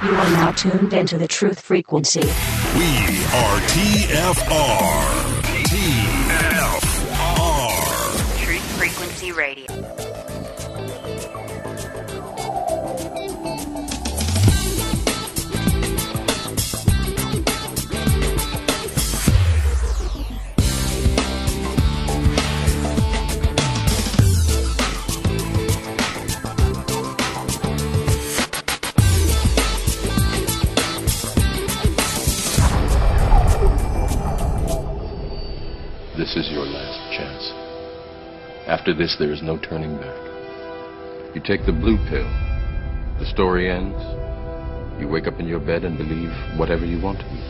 You are now tuned into the truth frequency. We are TFR. TFR. Truth Frequency Radio. This is your last chance. After this, there is no turning back. You take the blue pill. The story ends. You wake up in your bed and believe whatever you want to believe.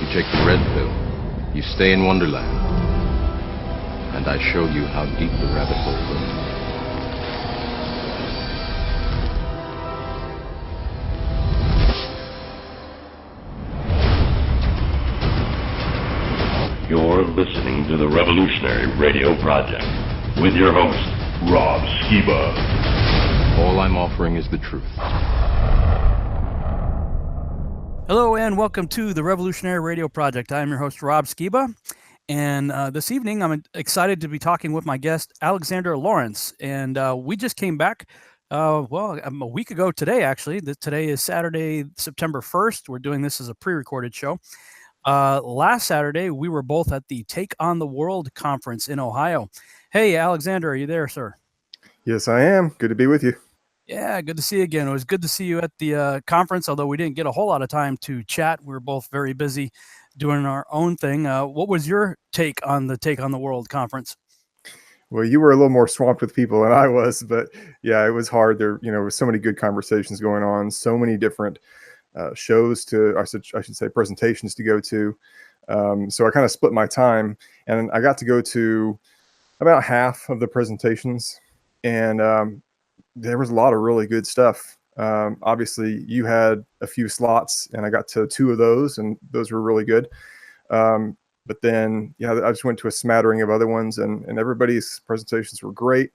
You take the red pill. You stay in Wonderland. And I show you how deep the rabbit hole goes. You're listening to the Revolutionary Radio Project with your host, Rob Skiba. All I'm offering is the truth. Hello and welcome to the Revolutionary Radio Project. I'm your host, Rob Skiba. And this evening, I'm excited to be talking with my guest, Alexander Lawrence. And we just came back, a week ago today, actually. Today is Saturday, September 1st. We're doing this as a pre-recorded show. Last Saturday, we were both at the Take on the World conference in Ohio. Hey, Alexander, are you there, sir? Yes, I am. Good to be with you. Yeah, good to see you again. It was good to see you at the conference, although we didn't get a whole lot of time to chat. We were both very busy doing our own thing. What was your take on the World conference? Well, you were a little more swamped with people than I was, but yeah, it was hard. There was so many good conversations going on, so many different shows I should say presentations to go to. So I kind of split my time, and I got to go to about half of the presentations, and there was a lot of really good stuff. Obviously, you had a few slots, and I got to two of those, and those were really good. But then, I just went to a smattering of other ones, and everybody's presentations were great.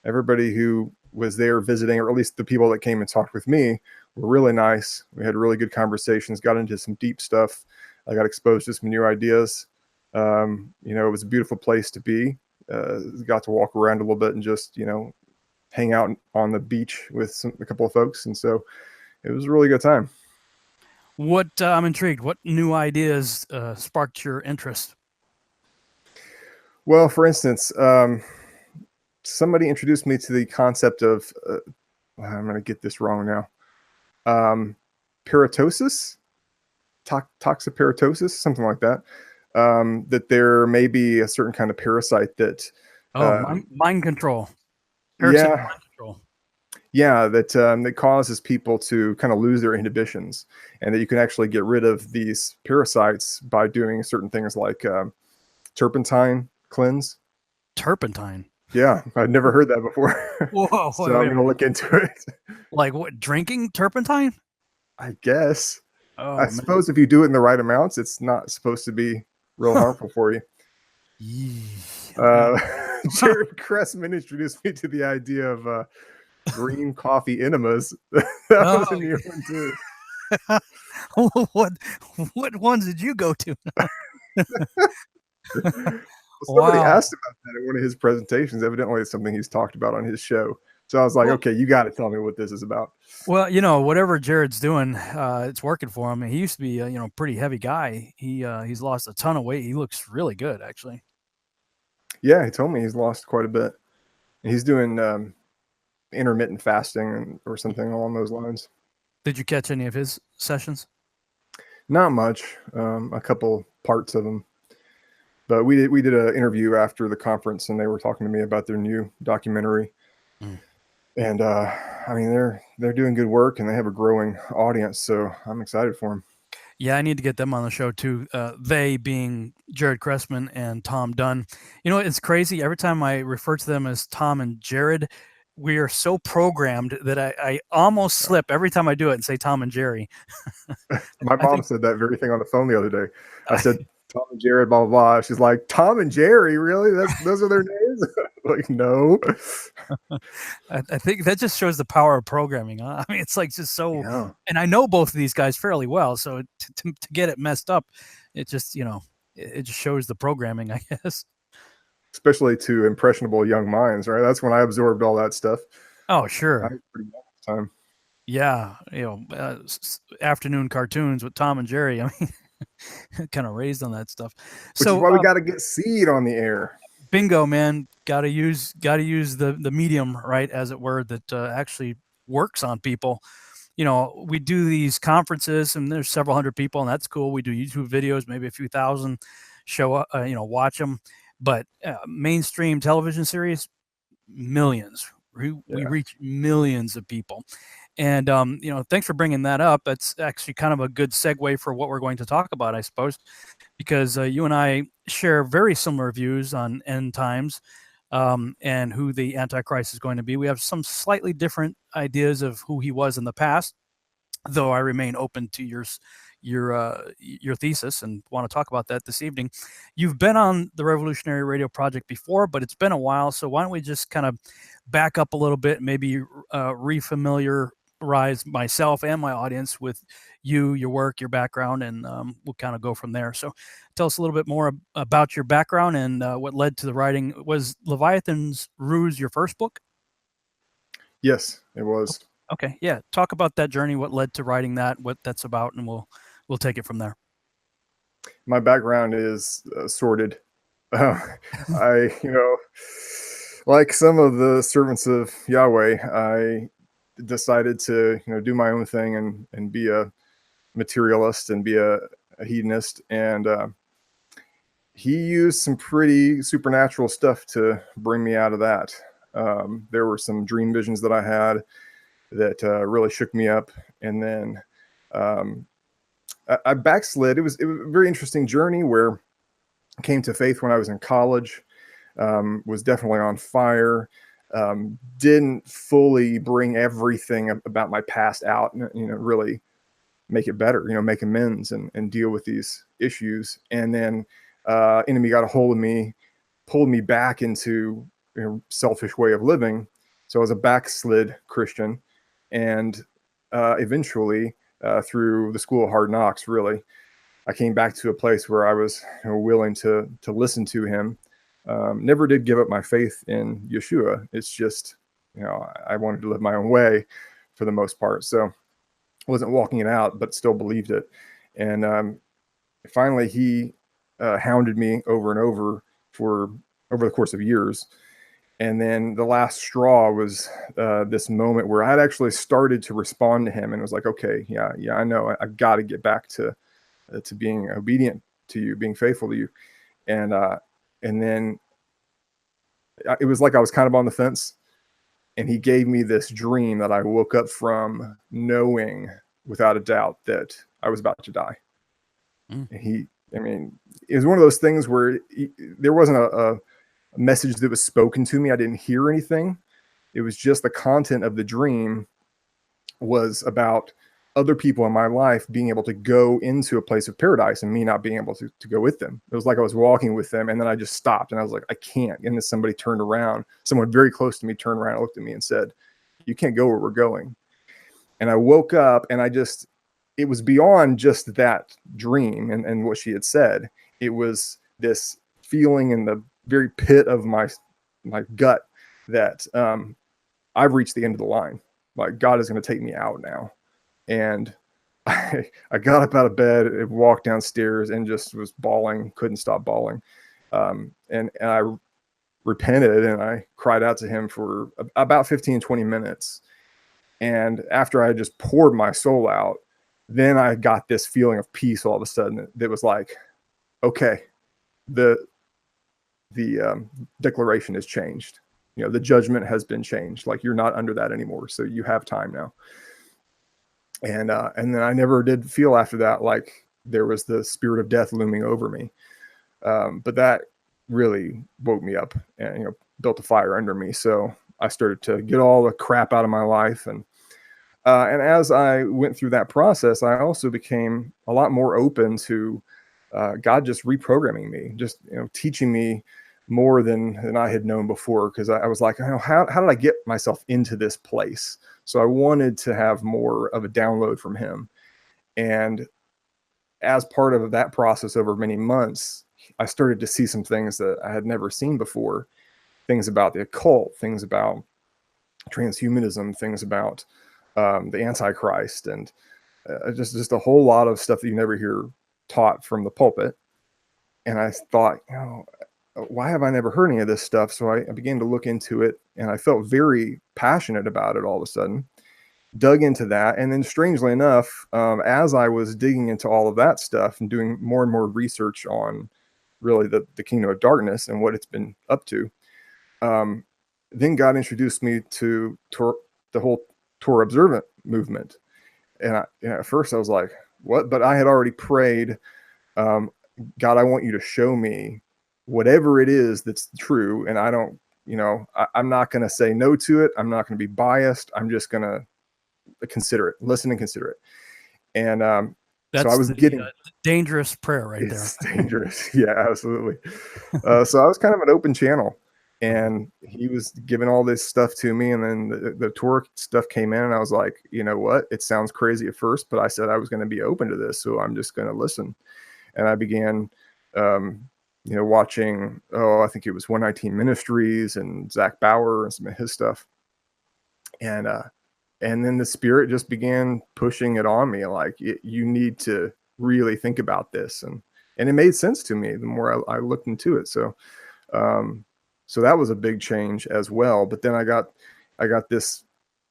Everybody who was there visiting, or at least the people that came and talked with me, were really nice. We had really good conversations, got into some deep stuff. I got exposed to some new ideas. It was a beautiful place to be. Got to walk around a little bit and just, hang out on the beach with a couple of folks. And so it was a really good time. I'm intrigued. What new ideas sparked your interest? Well, for instance, somebody introduced me to the concept of, I'm going to get this wrong now. Paratosis, toxoparatosis, something like that. That there may be a certain kind of parasite that mind control. Mind control. Yeah, that causes people to kind of lose their inhibitions, and that you can actually get rid of these parasites by doing certain things like turpentine cleanse. Turpentine. Yeah, I'd never heard that before. Whoa! So I'm going to look into it. Like what? Drinking turpentine? I guess. I suppose if you do it in the right amounts, it's not supposed to be real harmful for you. Jared Cressman introduced me to the idea of green coffee enemas. That was a new one too. What ones did you go to? Somebody asked about that in one of his presentations. Evidently, it's something he's talked about on his show. So I was like, okay, you got to tell me what this is about. Well, whatever Jared's doing, it's working for him. He used to be a pretty heavy guy. He's lost a ton of weight. He looks really good, actually. Yeah, he told me he's lost quite a bit. He's doing intermittent fasting or something along those lines. Did you catch any of his sessions? Not much. A couple parts of them. But we did an interview after the conference, and they were talking to me about their new documentary. And they're doing good work, and they have a growing audience, so I'm excited for them. Yeah, I need to get them on the show too. They being Jared Cressman and Tom Dunn. It's crazy. Every time I refer to them as Tom and Jared, we are so programmed that I almost slip every time I do it and say Tom and Jerry. My mom said that very thing on the phone the other day. I said Tom and Jared, blah blah blah. She's like, Tom and Jerry, really? Those are their names? Like, no. I think that just shows the power of programming. Huh? I mean, it's like just so, Yeah. and I know both of these guys fairly well, so to get it messed up, it just, it just shows the programming, I guess. Especially to impressionable young minds, right? That's when I absorbed all that stuff. Oh, I sure. was pretty young at the time. Yeah. Afternoon cartoons with Tom and Jerry. I mean, kind of raised on that stuff. Which is why we got to get seed on the air. Bingo, man. Got to use the medium, right, as it were, that actually works on people. We do these conferences and there's several hundred people and that's cool. We do YouTube videos, maybe a few thousand show up, watch them, but mainstream television series, millions. We reach millions of people. And, thanks for bringing that up. That's actually kind of a good segue for what we're going to talk about, I suppose, because you and I share very similar views on end times and who the Antichrist is going to be. We have some slightly different ideas of who he was in the past, though I remain open to your thesis and want to talk about that this evening. You've been on the Revolutionary Radio Project before, but it's been a while. So why don't we just kind of back up a little bit, maybe refamiliarize myself and my audience with you, your work, your background, and we'll kind of go from there. So tell us a little bit more about your background and what led to the writing. Was Leviathan's Ruse your first book? Yes, it was. Okay, yeah. Talk about that journey, what led to writing that, what that's about, and we'll take it from there. My background is sordid. I, like some of the servants of Yahweh, I decided to, do my own thing and be a materialist and be a hedonist. And he used some pretty supernatural stuff to bring me out of that. There were some dream visions that I had that really shook me up. And then I backslid. It was a very interesting journey where I came to faith when I was in college, was definitely on fire, didn't fully bring everything about my past out and, really make it better, make amends and deal with these issues. And then enemy got a hold of me, pulled me back into selfish way of living. So I was a backslid Christian. And eventually, through the school of hard knocks, really, I came back to a place where I was willing to listen to him. Never did give up my faith in Yeshua. It's just, I wanted to live my own way for the most part. So wasn't walking it out, but still believed it. And finally, he hounded me over and over over the course of years. And then the last straw was this moment where I had actually started to respond to him and was like, okay, yeah, I know I've got to get back to being obedient to you, being faithful to you. And then it was like I was kind of on the fence, and he gave me this dream that I woke up from knowing without a doubt that I was about to die. And it was one of those things where there wasn't a message that was spoken to me. I didn't hear anything. It was just the content of the dream was about other people in my life being able to go into a place of paradise and me not being able to go with them. It was like I was walking with them, and then I just stopped and I was like, I can't. And then somebody turned around, someone very close to me turned around and looked at me and said, you can't go where we're going. And I woke up and it was beyond just that dream and what she had said. It was this feeling in the very pit of my gut that I've reached the end of the line. Like, God is going to take me out now. And I got up out of bed and walked downstairs and just was bawling, couldn't stop bawling. And I repented and I cried out to him for about 15, 20 minutes. And after I just poured my soul out, then I got this feeling of peace all of a sudden. That was like, okay, the declaration has changed. The judgment has been changed. Like, you're not under that anymore. So you have time now. And then I never did feel after that like there was the spirit of death looming over me. But that really woke me up and built a fire under me. So I started to get all the crap out of my life. And as I went through that process, I also became a lot more open to God just reprogramming me, just teaching me more than I had known before, because I was like, oh, how did I get myself into this place? So I wanted to have more of a download from him. And as part of that process over many months, I started to see some things that I had never seen before, things about the occult, things about transhumanism, things about the Antichrist, and just a whole lot of stuff that you never hear taught from the pulpit. And I thought, why have I never heard any of this stuff? So I began to look into it, and I felt very passionate about it all of a sudden, dug into that. And then strangely enough, as I was digging into all of that stuff and doing more and more research on really the kingdom of darkness and what it's been up to, then God introduced me to the whole Torah observant movement. And at first I was like, what? But I had already prayed, God, I want you to show me whatever it is that's true. And I don't, I'm not going to say no to it. I'm not going to be biased. I'm just going to consider it, listen and consider it. And that's so I was getting dangerous prayer right there. It's dangerous. Yeah, absolutely. So I was kind of an open channel, and he was giving all this stuff to me. And then the Torah stuff came in, and I was like, you know what? It sounds crazy at first, but I said I was going to be open to this. So I'm just going to listen. And I began, watching, I think it was 119 Ministries and Zach Bauer and some of his stuff. And then the Spirit just began pushing it on me, like, you need to really think about this. And it made sense to me the more I looked into it. So that was a big change as well. But then I got this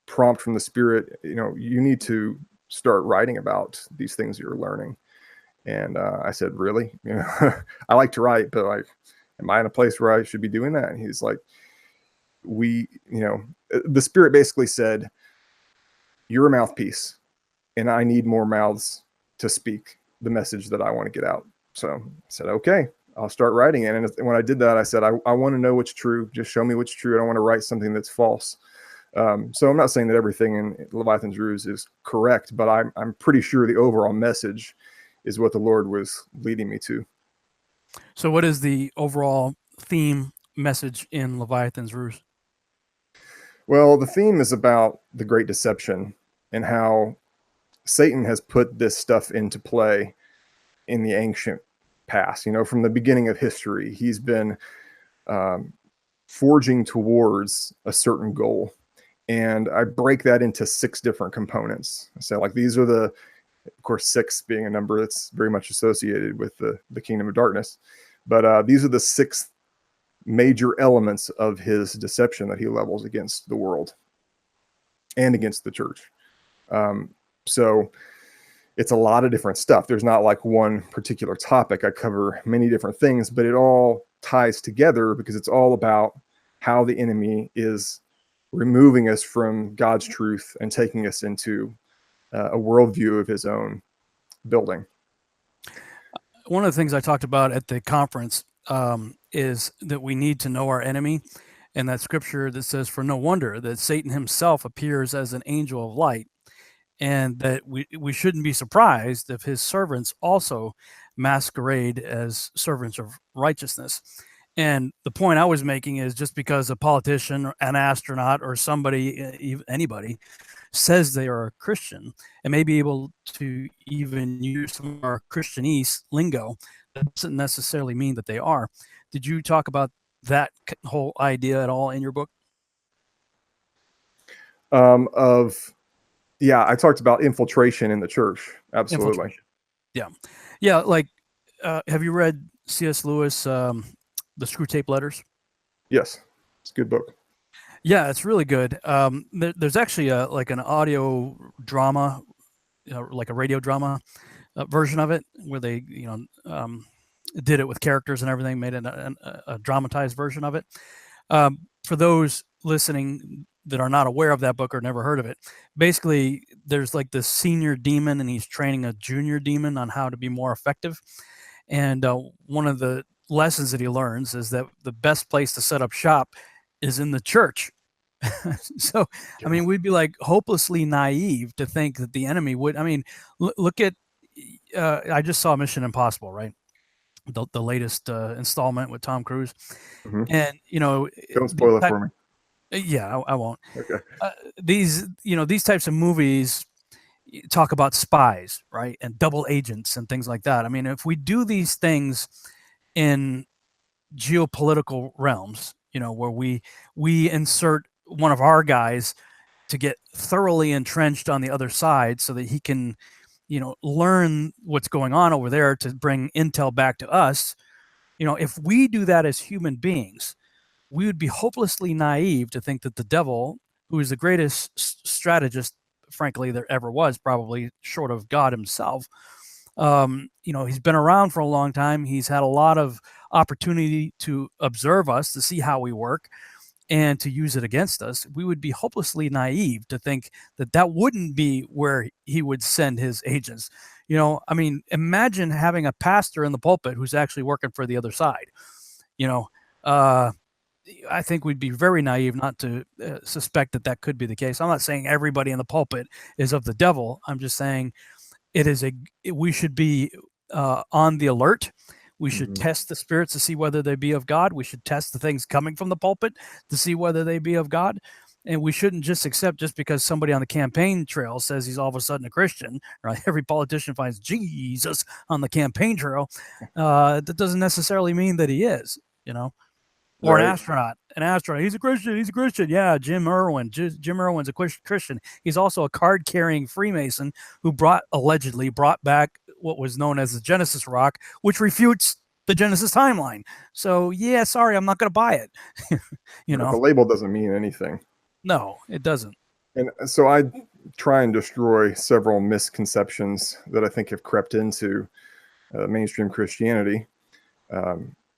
prompt from the Spirit, you need to start writing about these things you're learning. And I said, really? I like to write, but like, am I in a place where I should be doing that? And he's like, the Spirit basically said, you're a mouthpiece, and I need more mouths to speak the message that I want to get out. So I said, okay, I'll start writing it. And when I did that, I said, I want to know what's true. Just show me what's true. I don't want to write something that's false. So I'm not saying that everything in Leviathan's Ruse is correct, but I'm pretty sure the overall message is what the Lord was leading me to. So what is the overall theme message in Leviathan's Ruse? Well, the theme is about the great deception and how Satan has put this stuff into play in the ancient past. From the beginning of history, he's been forging towards a certain goal. And I break that into 6 different components. So like, these are of course, 6 being a number that's very much associated with the kingdom of darkness. But these are the 6 major elements of his deception that he levels against the world and against the church. So it's a lot of different stuff. There's not like one particular topic. I cover many different things, but it all ties together because it's all about how the enemy is removing us from God's truth and taking us into a worldview of his own building. One of the things I talked about at the conference is that we need to know our enemy, and that scripture that says, for no wonder that Satan himself appears as an angel of light, and that we shouldn't be surprised if his servants also masquerade as servants of righteousness. And the point I was making is, just because a politician, an astronaut, or anybody says they are a Christian and may be able to even use some of our Christianese lingo, that doesn't necessarily mean that they are. Did you talk about that whole idea at all in your book? Yeah, I talked about infiltration in the church. Absolutely. Yeah. Like, have you read C.S. Lewis, The Screwtape Letters? Yes, it's a good book. Yeah, it's really good. There's actually an audio drama, like a radio drama version of it, where they did it with characters and everything, made a dramatized version of it. For those listening that are not aware of that book or never heard of it, basically there's like this senior demon, and he's training a junior demon on how to be more effective. And one of the lessons that he learns is that the best place to set up shop is in the church. So, I mean, we'd be like hopelessly naive to think that the enemy would. I mean, look at, I just saw Mission Impossible, right? the latest installment with Tom Cruise, Hmm. and Don't spoil it for me. yeah, I won't. Okay. These types of movies talk about spies, right, and double agents and things like that. I mean, if we do these things in geopolitical realms, where we insert one of our guys to get thoroughly entrenched on the other side so that he can, learn what's going on over there to bring intel back to us. If we do that as human beings, we would be hopelessly naive to think that the devil, who is the greatest strategist, frankly, there ever was, probably short of God himself, he's been around for a long time. He's had a lot of opportunity to observe us, to see how we work, and to use it against us. We would be hopelessly naive to think that that wouldn't be where he would send his agents. I mean, imagine having a pastor in the pulpit who's actually working for the other side. I think we'd be very naive not to suspect that that could be the case. I'm not saying everybody in the pulpit is of the devil. I'm just saying we should be on the alert. We should test the spirits to see whether they be of God. We should test the things coming from the pulpit to see whether they be of God. And we shouldn't just accept just because somebody on the campaign trail says he's all of a sudden a Christian, right? Every politician finds Jesus on the campaign trail. That doesn't necessarily mean that he is, Or Right. an astronaut. He's a Christian. Yeah, Jim Irwin. Jim Irwin's a Christian. He's also a card-carrying Freemason who allegedly brought back what was known as the Genesis rock, which refutes the Genesis timeline. So yeah, sorry, I'm not going to buy it. The label doesn't mean anything. No, it doesn't. And so I try and destroy several misconceptions that I think have crept into mainstream Christianity.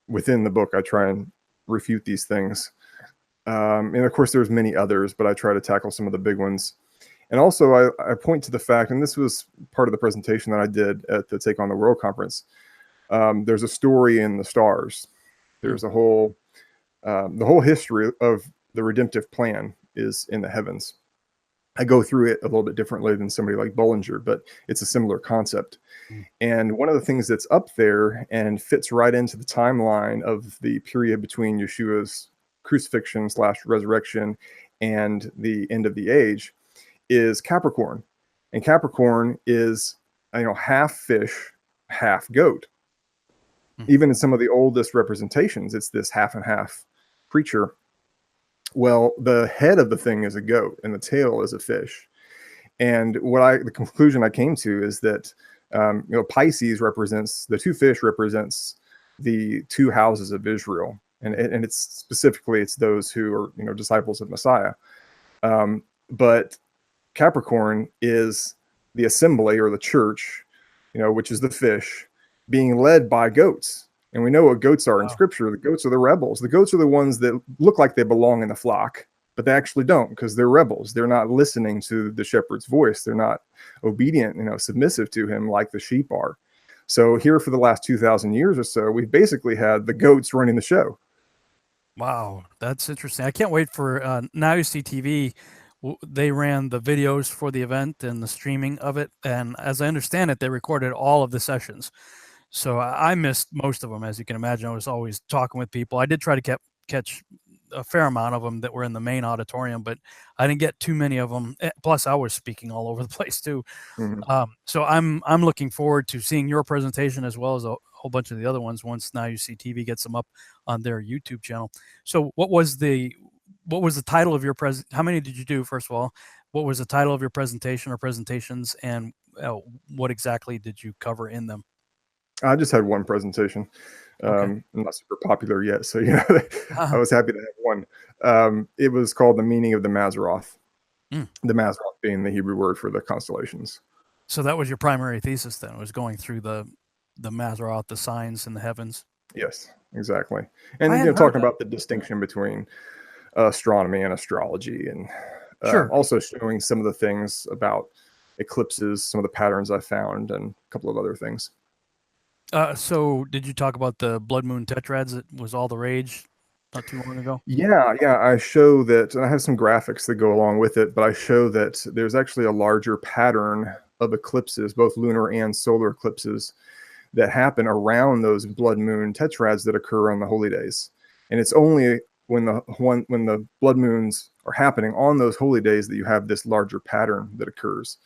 Within the book, I try and refute these things. And of course, there's many others, but I try to tackle some of the big ones. And also, I point to the fact, and this was part of the presentation that I did at the Take on the World conference. There's a story in the stars. There's the whole history of the redemptive plan is in the heavens. I go through it a little bit differently than somebody like Bollinger, but it's a similar concept. And one of the things that's up there and fits right into the timeline of the period between Yeshua's crucifixion / resurrection and the end of the age is Capricorn. And Capricorn is, half fish, half goat. Even in some of the oldest representations, it's this half and half creature. Well, the head of the thing is a goat and the tail is a fish. And the conclusion I came to is that, Pisces represents, the two fish represents the two houses of Israel. And it's specifically, it's those who are, disciples of Messiah. But Capricorn is the assembly or the church, which is the fish being led by goats. And we know what goats are in scripture. The goats are the rebels. The goats are the ones that look like they belong in the flock, but they actually don't, because they're rebels. They're not listening to the shepherd's voice. They're not obedient, submissive to him like the sheep are. So here for the last 2,000 years or so, we've basically had the goats running the show. Wow, that's interesting. I can't wait for Now You See TV. They ran the videos for the event and the streaming of it. And as I understand it, they recorded all of the sessions. So I missed most of them, as you can imagine. I was always talking with people. I did try to catch a fair amount of them that were in the main auditorium, but I didn't get too many of them. Plus, I was speaking all over the place too. So I'm looking forward to seeing your presentation as well as a whole bunch of the other ones once Now You See TV gets them up on their YouTube channel. So what was the title of your how many did you do, first of all? What was the title of your presentation or presentations, and what exactly did you cover in them? I just had one presentation. Okay. Not super popular yet, so I was happy to have one. It was called The Meaning of the Mazzaroth. The Mazzaroth being the Hebrew word for the constellations. So that was your primary thesis then, was going through the Mazzaroth, the signs in the heavens? Yes, exactly. And talking about the distinction between astronomy and astrology, and also showing some of the things about eclipses, some of the patterns I found, and a couple of other things. So did you talk about the blood moon tetrads that was all the rage not too long ago? Yeah. I show that, and I have some graphics that go along with it, but I show that there's actually a larger pattern of eclipses, both lunar and solar eclipses, that happen around those blood moon tetrads that occur on the holy days. And it's only when the blood moons are happening on those holy days that you have this larger pattern that occurs.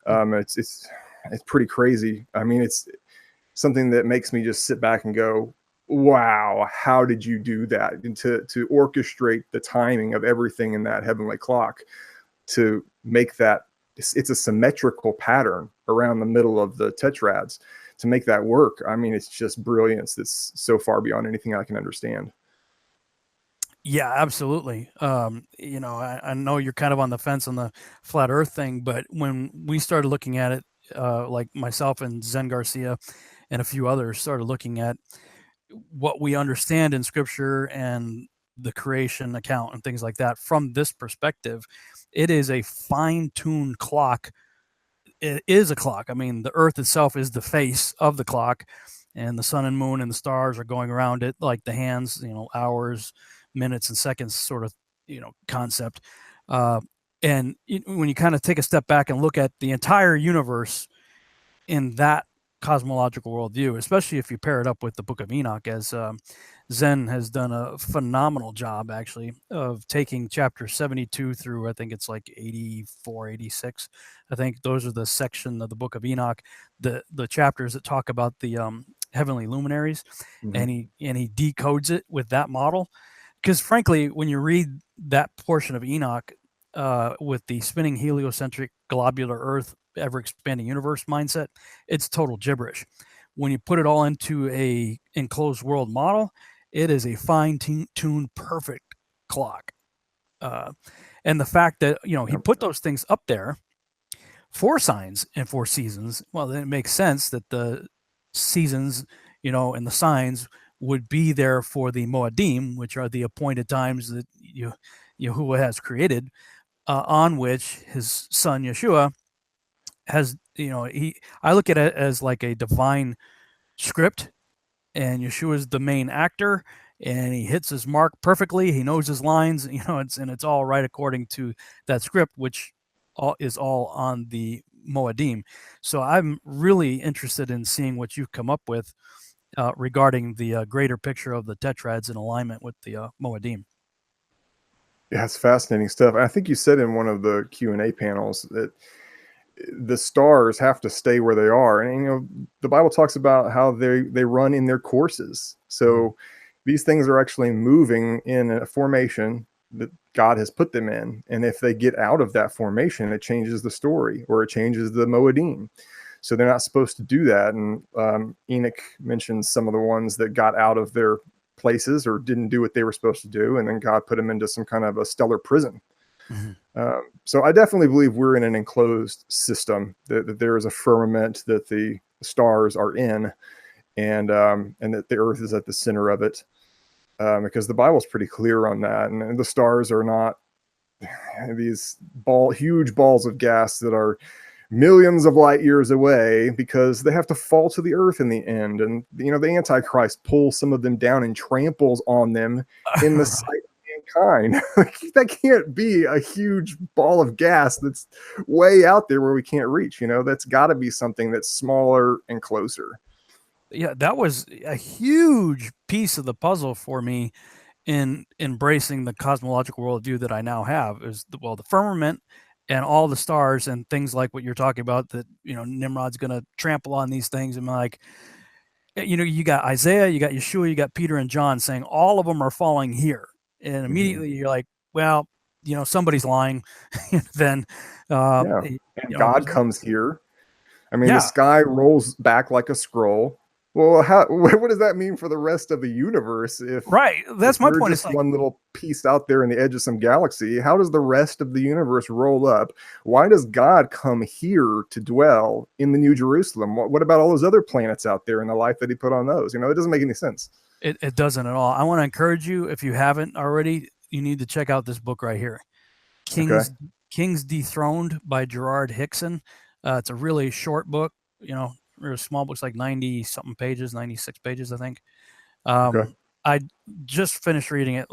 It's pretty crazy. I mean, it's something that makes me just sit back and go, wow, how did you do that? And to orchestrate the timing of everything in that heavenly clock to make that, it's a symmetrical pattern around the middle of the tetrads to make that work. I mean, it's just brilliance that's so far beyond anything I can understand. Yeah, absolutely. I know you're kind of on the fence on the flat Earth thing, but when we started looking at it, like myself and Zen Garcia and a few others started looking at what we understand in Scripture and the creation account and things like that from this perspective, it is a fine-tuned clock. It is a clock. I mean, the Earth itself is the face of the clock, and the sun and moon and the stars are going around it like the hands, hours, minutes, and seconds sort of, concept. And when you kind of take a step back and look at the entire universe in that cosmological worldview, especially if you pair it up with the Book of Enoch, as Zen has done a phenomenal job, actually, of taking chapter 72 through, I think it's like 84, 86. I think those are the section of the Book of Enoch, the chapters that talk about the heavenly luminaries, and he decodes it with that model. Because frankly, when you read that portion of Enoch with the spinning heliocentric globular Earth, ever-expanding universe mindset, it's total gibberish. When you put it all into a enclosed world model, it is a fine-tuned, perfect clock. And the fact that, he put those things up there, 4 signs and 4 seasons, well, then it makes sense that the seasons, and the signs would be there for the Moedim, which are the appointed times that Yahuwah has created, on which his son Yeshua has, I look at it as like a divine script, and Yeshua is the main actor, and he hits his mark perfectly. He knows his lines, it's all right according to that script, which is all on the Moedim. So I'm really interested in seeing what you've come up with regarding the greater picture of the tetrads in alignment with the Moedim. Yeah, it's fascinating stuff. I think you said in one of the Q&A panels that the stars have to stay where they are. And, the Bible talks about how they run in their courses. So these things are actually moving in a formation that God has put them in. And if they get out of that formation, it changes the story, or it changes the Moedim. So they're not supposed to do that. And Enoch mentions some of the ones that got out of their places or didn't do what they were supposed to do. And then God put them into some kind of a stellar prison. So I definitely believe we're in an enclosed system, that there is a firmament that the stars are in, and that the earth is at the center of it, because the Bible's pretty clear on that. And the stars are not these huge balls of gas that are millions of light years away, because they have to fall to the earth in the end. And the Antichrist pulls some of them down and tramples on them in the sight of mankind. That can't be a huge ball of gas that's way out there where we can't reach. That's got to be something that's smaller and closer. Yeah, that was a huge piece of the puzzle for me in embracing the cosmological worldview that I now have. Is the firmament and all the stars and things like what you're talking about, that Nimrod's going to trample on these things. And like, you got Isaiah, you got Yeshua, you got Peter and John saying all of them are falling here, and immediately you're like, well, somebody's lying. Then and God comes here. I mean, the sky rolls back like a scroll. Well, what does that mean for the rest of the universe? That's my point. It's one little piece out there in the edge of some galaxy. How does the rest of the universe roll up? Why does God come here to dwell in the New Jerusalem? What about all those other planets out there and the life that he put on those? It doesn't make any sense. It doesn't at all. I want to encourage you, if you haven't already, you need to check out this book right here, Kings Dethroned by Gerard Hickson. It's a really short book, or small books, like 90 something pages, 96 pages, I think. I just finished reading it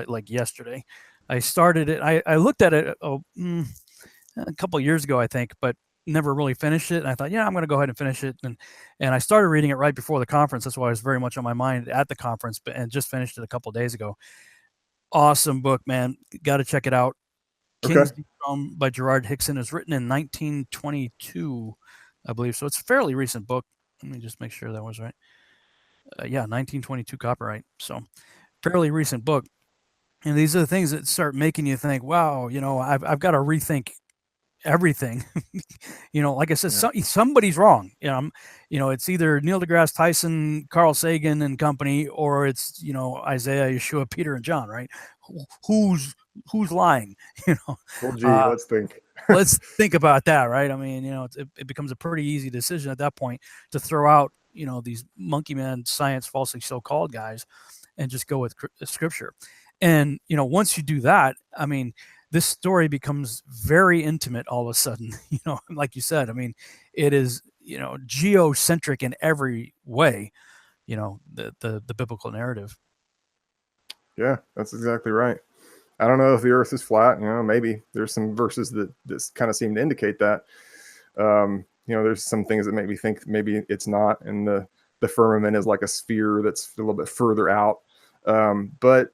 like yesterday. I started it. I looked at it a couple of years ago, I think, but never really finished it. And I thought, yeah, I'm going to go ahead and finish it. And I started reading it right before the conference. That's why it was very much on my mind at the conference, and just finished it a couple of days ago. Awesome book, man. Got to check it out. King's Throne by Gerard Hickson is written in 1922, I believe. So it's a fairly recent book. Let me just make sure that was right. Yeah, 1922 copyright. So fairly recent book. And these are the things that start making you think, wow, I've got to rethink everything. Like I said, somebody's wrong. It's either Neil deGrasse Tyson, Carl Sagan and company, or it's, Isaiah, Yeshua, Peter, and John, right? Who's lying? Well, gee, let's think. Let's think about that, right? I mean, it becomes a pretty easy decision at that point to throw out, these monkey man science, falsely so-called guys, and just go with scripture. And, once you do that, I mean, this story becomes very intimate all of a sudden, like you said. I mean, it is, geocentric in every way, the biblical narrative. Yeah, that's exactly right. I don't know if the earth is flat, maybe there's some verses that kind of seem to indicate that. There's some things that make me think maybe it's not, and the firmament is like a sphere that's a little bit further out. But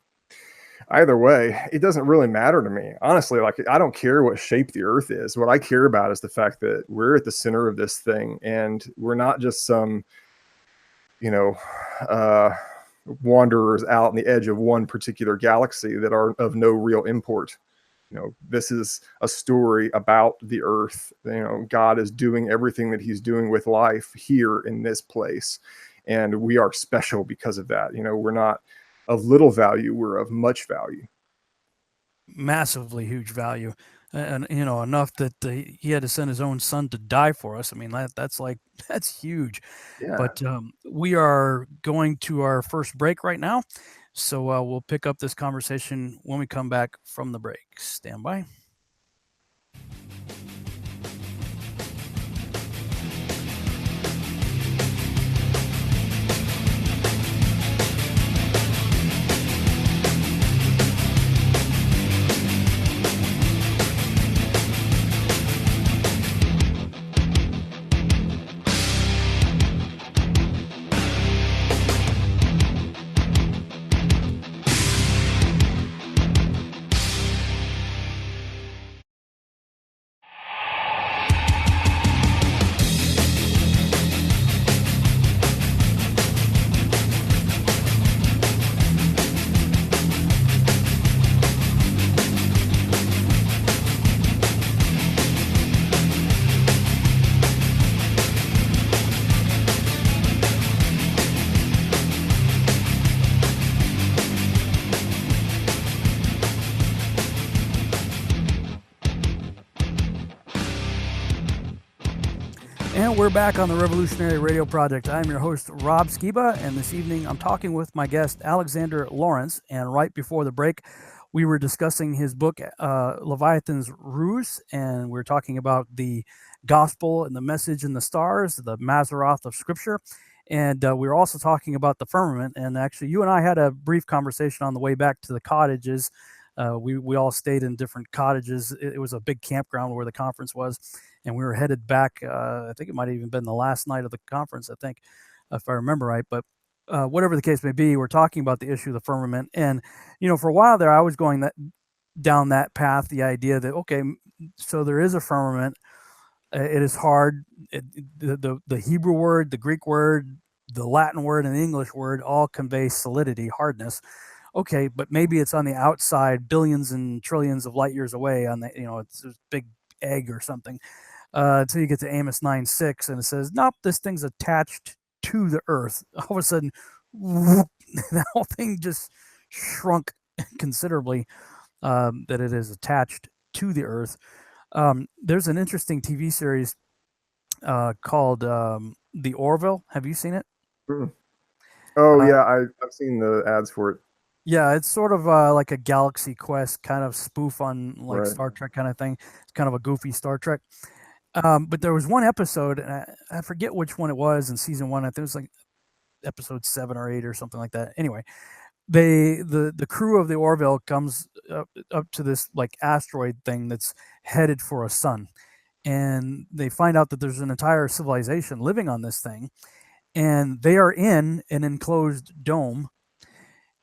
either way, it doesn't really matter to me. Honestly, like, I don't care what shape the earth is. What I care about is the fact that we're at the center of this thing, and we're not just some, wanderers out on the edge of one particular galaxy that are of no real import. This is a story about the earth. God is doing everything that he's doing with life here in this place. And we are special because of that. We're not of little value, we're of much value. Massively huge value. And, enough that he had to send his own son to die for us. I mean, that's huge. Yeah. But we are going to our first break right now. So we'll pick up this conversation when we come back from the break. Stand by. And we're back on the Revolutionary Radio Project. I'm your host, Rob Skiba, and this evening I'm talking with my guest, Alexander Lawrence. And right before the break, we were discussing his book, Leviathan's Ruse, and we're talking about the gospel and the message in the stars, the Maseroth of Scripture. And we were also talking about the firmament. And actually, you and I had a brief conversation on the way back to the cottages. We all stayed in different cottages. It was a big campground where the conference was. And we were headed back. I think it might have even been the last night of the conference, I think, if I remember right. But whatever the case may be, we're talking about the issue of the firmament. And, for a while there, I was going down that path, the idea that, okay, so there is a firmament. It is hard. The Hebrew word, the Greek word, the Latin word, and the English word all convey solidity, hardness. Okay, but maybe it's on the outside, billions and trillions of light years away on the, it's a big egg or something. Until you get to Amos 9:6, and it says, nope, this thing's attached to the earth. All of a sudden, whoop, that whole thing just shrunk considerably, that it is attached to the earth. There's an interesting TV series called The Orville. Have you seen it? Mm. Oh, yeah, I've seen the ads for it. Yeah, it's sort of like a Galaxy Quest kind of spoof on like Star Trek kind of thing. It's kind of a goofy Star Trek. But there was one episode, and I forget which one it was in season 1. I think it was like episode 7 or 8 or something like that. Anyway, the crew of the Orville comes up to this like asteroid thing that's headed for a sun, and they find out that there's an entire civilization living on this thing, and they are in an enclosed dome.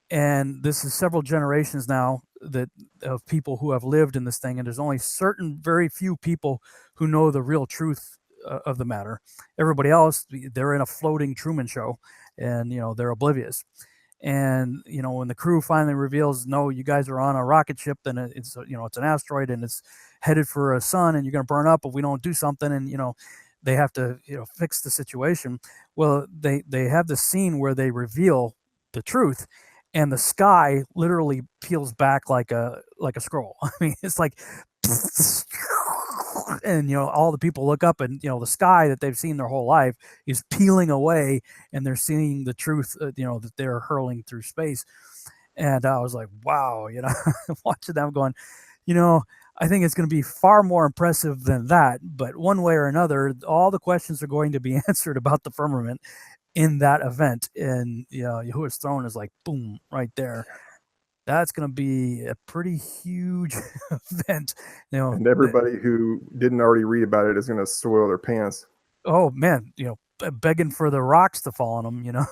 And this is several generations now that of people who have lived in this thing, and there's only certain very few people who know the real truth of the matter. Everybody else, they're in a floating Truman Show, and they're oblivious. And when the crew finally reveals, no, you guys are on a rocket ship, then it's it's an asteroid and it's headed for a sun, and you're going to burn up if we don't do something. And they have to fix the situation. Well, they have the scene where they reveal the truth, and the sky literally peels back like a scroll. I mean, it's like, and all the people look up, and the sky that they've seen their whole life is peeling away, and they're seeing the truth, that they're hurling through space. And I was like, wow, watching them going, I think it's going to be far more impressive than that. But one way or another, all the questions are going to be answered about the firmament in that event. And Yahuwah's throne is like, boom, right there. That's going to be a pretty huge event. And everybody who didn't already read about it is going to soil their pants. Oh man, begging for the rocks to fall on them. Yeah.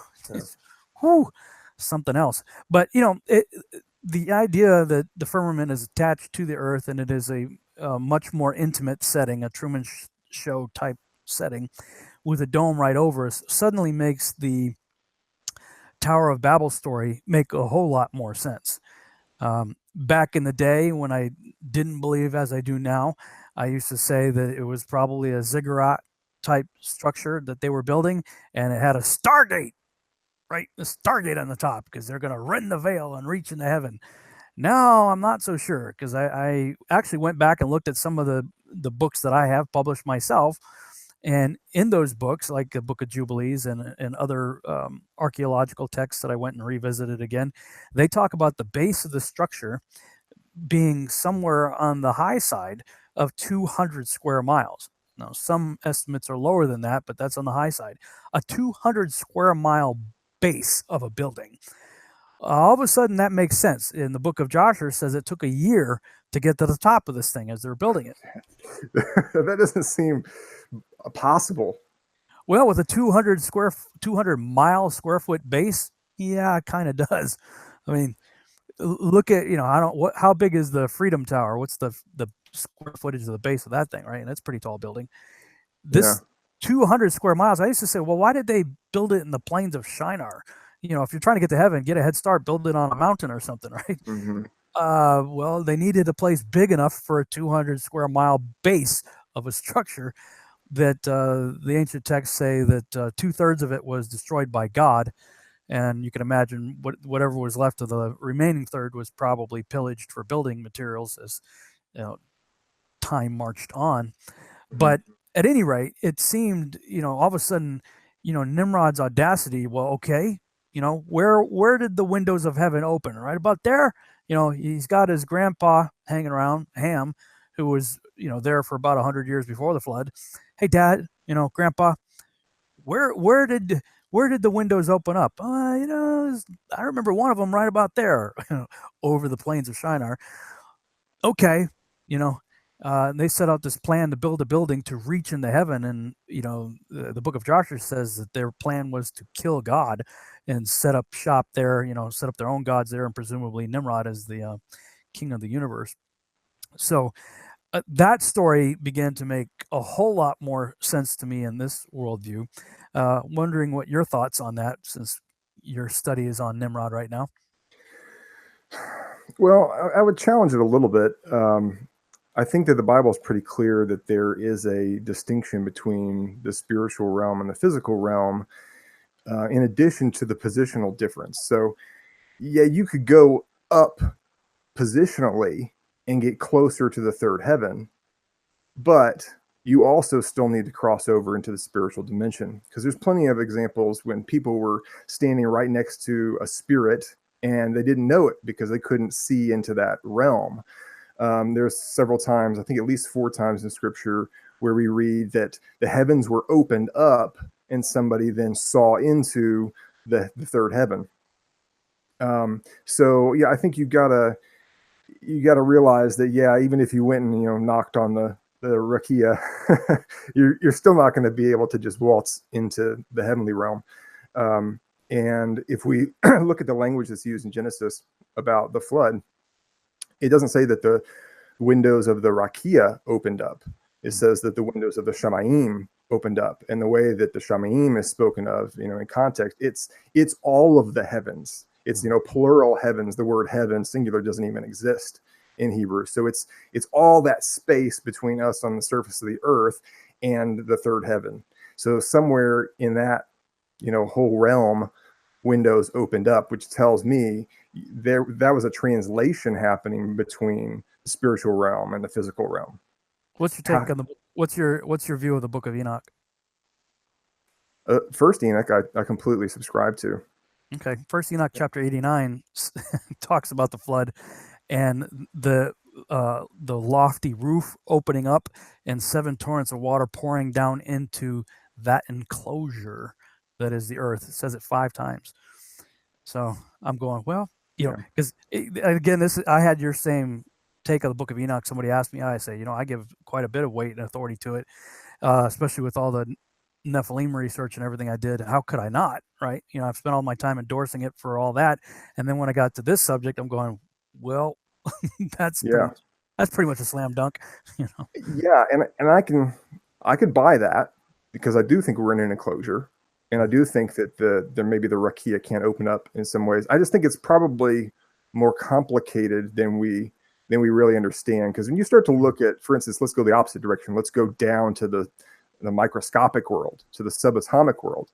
Whew, something else. But the idea that the firmament is attached to the earth, and it is a much more intimate setting, a Truman Show type setting, with a dome right over us, suddenly makes the Tower of Babel story make a whole lot more sense. Back in the day when I didn't believe as I do now, I used to say that it was probably a ziggurat type structure that they were building, and it had a Stargate, right? The Stargate on the top, because they're going to rend the veil and reach into heaven. Now I'm not so sure, because I actually went back and looked at some of the books that I have published myself. And in those books, like the Book of Jubilees and other archaeological texts that I went and revisited again, they talk about the base of the structure being somewhere on the high side of 200 square miles. Now, some estimates are lower than that, but that's on the high side. A 200 square mile base of a building. All of a sudden, that makes sense. In the Book of Joshua, says it took a year to get to the top of this thing as they were building it. That doesn't seem possible. Well, with a 200 mile square foot base, yeah, it kind of does. I mean, look at how big is the Freedom Tower? What's the square footage of the base of that thing, right? And that's a pretty tall building. This 200 square miles. I used to say, well, why did they build it in the plains of Shinar? If you're trying to get to heaven, get a head start, build it on a mountain or something, right? Mm-hmm. Well, they needed a place big enough for a 200 square mile base of a structure that the ancient texts say that 2/3 of it was destroyed by God. And you can imagine whatever was left of the remaining third was probably pillaged for building materials as time marched on. Mm-hmm. But at any rate, it seemed, all of a sudden, Nimrod's audacity, well, okay, where did the windows of heaven open? Right about there. He's got his grandpa hanging around, Ham, who was, there for about 100 years before the flood. Hey, Dad, Grandpa, where did the windows open up? I remember one of them right about there, over the plains of Shinar. Okay, they set out this plan to build a building to reach into heaven, and the Book of Joshua says that their plan was to kill God and set up shop there, set up their own gods there, and presumably Nimrod as the king of the universe. So that story began to make a whole lot more sense to me in this worldview. Wondering what your thoughts on that, since your study is on Nimrod right now. Well, I would challenge it a little bit. I think that the Bible is pretty clear that there is a distinction between the spiritual realm and the physical realm, in addition to the positional difference. So, yeah, you could go up positionally and get closer to the third heaven, but you also still need to cross over into the spiritual dimension, because there's plenty of examples when people were standing right next to a spirit and they didn't know it because they couldn't see into that realm. There's several times, I think at least 4 times in scripture, where we read that the heavens were opened up and somebody then saw into the third heaven. So yeah, I think you gotta realize that, yeah, even if you went and knocked on the rakia, you're still not going to be able to just waltz into the heavenly realm. And if we look at the language that's used in Genesis about the flood, it doesn't say that the windows of the rakia opened up. It says that the windows of the shamayim opened up. And the way that the shamayim is spoken of, in context, it's all of the heavens. It's, plural heavens. The word heaven, singular, doesn't even exist in Hebrew. So it's all that space between us on the surface of the earth and the third heaven. So somewhere in that, whole realm, windows opened up, which tells me that was a translation happening between the spiritual realm and the physical realm. What's your take on what's your view of the Book of Enoch? First Enoch, I completely subscribe to. Okay, First Enoch chapter 89 talks about the flood and the lofty roof opening up and 7 torrents of water pouring down into that enclosure that is the earth. It says it 5 times. So I'm going, well, because again, I had your same take of the Book of Enoch. Somebody asked me, I say, I give quite a bit of weight and authority to it, especially with all the Nephilim research and everything I did. How could I not, right? I've spent all my time endorsing it for all that. And then when I got to this subject, I'm going, well, that's pretty much a slam dunk, Yeah, and I could buy that because I do think we're in an enclosure. And I do think that there maybe the rakia can't open up in some ways. I just think it's probably more complicated than we really understand. Because when you start to look at, for instance, let's go the opposite direction. Let's go down to the microscopic world, to the subatomic world.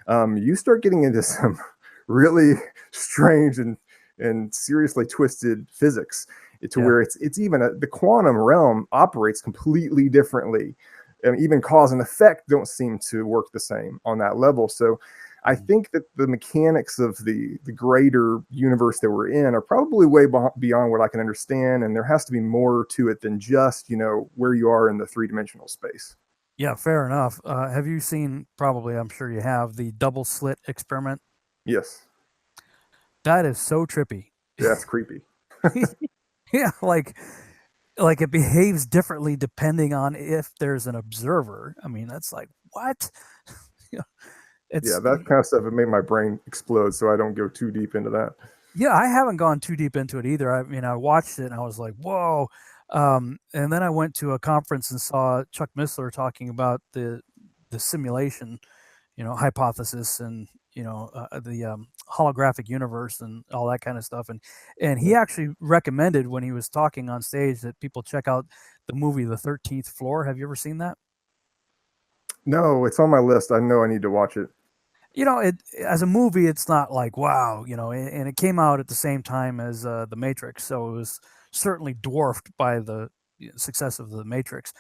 You start getting into some really strange and seriously twisted physics where it's even the quantum realm operates completely differently. And even cause and effect don't seem to work the same on that level. So I think that the mechanics of the greater universe that we're in are probably way beyond what I can understand. And there has to be more to it than just, where you are in the 3-dimensional space. Yeah, fair enough. Have you seen, probably, I'm sure you have, the double slit experiment? Yes. That is so trippy. Yeah, it's creepy. Yeah, like it behaves differently depending on if there's an observer. I mean, that's like, what? That kind of stuff, it made my brain explode, so I don't go too deep into that. Yeah, I haven't gone too deep into it either. I mean, I watched it and I was like, whoa. And then I went to a conference and saw Chuck Missler talking about the simulation, hypothesis and, the holographic universe and all that kind of stuff. And he actually recommended when he was talking on stage that people check out the movie The 13th Floor. Have you ever seen that? No, it's on my list. I know I need to watch it. As a movie, it's not like, wow, and it came out at the same time as The Matrix. So it was certainly dwarfed by the success of The Matrix.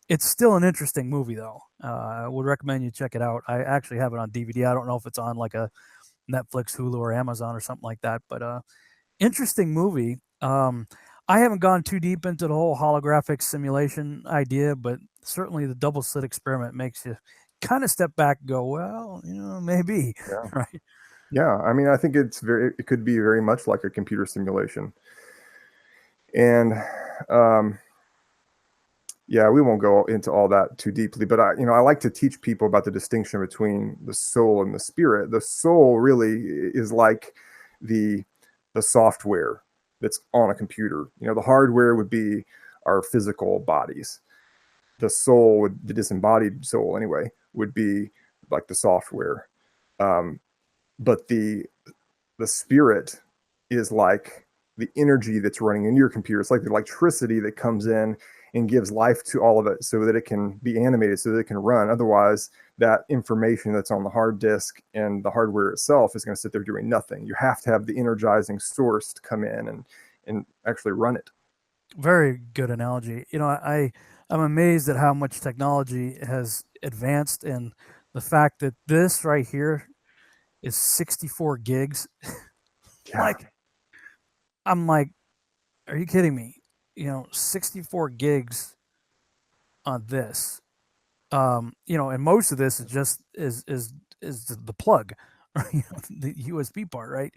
It's still an interesting movie, though. I would recommend you check it out. I actually have it on DVD. I don't know if it's on like a Netflix, Hulu, or Amazon or something like that, but interesting movie. I haven't gone too deep into the whole holographic simulation idea, but certainly the double slit experiment makes you kind of step back and go, well, maybe. Yeah. Right. Yeah. I mean, I think it could be very much like a computer simulation. And, yeah, we won't go into all that too deeply, but I like to teach people about the distinction between the soul and the spirit. The soul really is like the software that's on a computer. The hardware would be our physical bodies. The soul, the disembodied soul anyway, would be like the software. But the spirit is like the energy that's running in your computer. It's like the electricity that comes in and gives life to all of it so that it can be animated, so that it can run. Otherwise, that information that's on the hard disk and the hardware itself is going to sit there doing nothing. You have to have the energizing source to come in and actually run it. Very good analogy. I'm amazed at how much technology has advanced, and the fact that this right here is 64 gigs. Yeah. I'm like, are you kidding me? 64 gigs on this. And most of this is just is the plug, the USB part, right?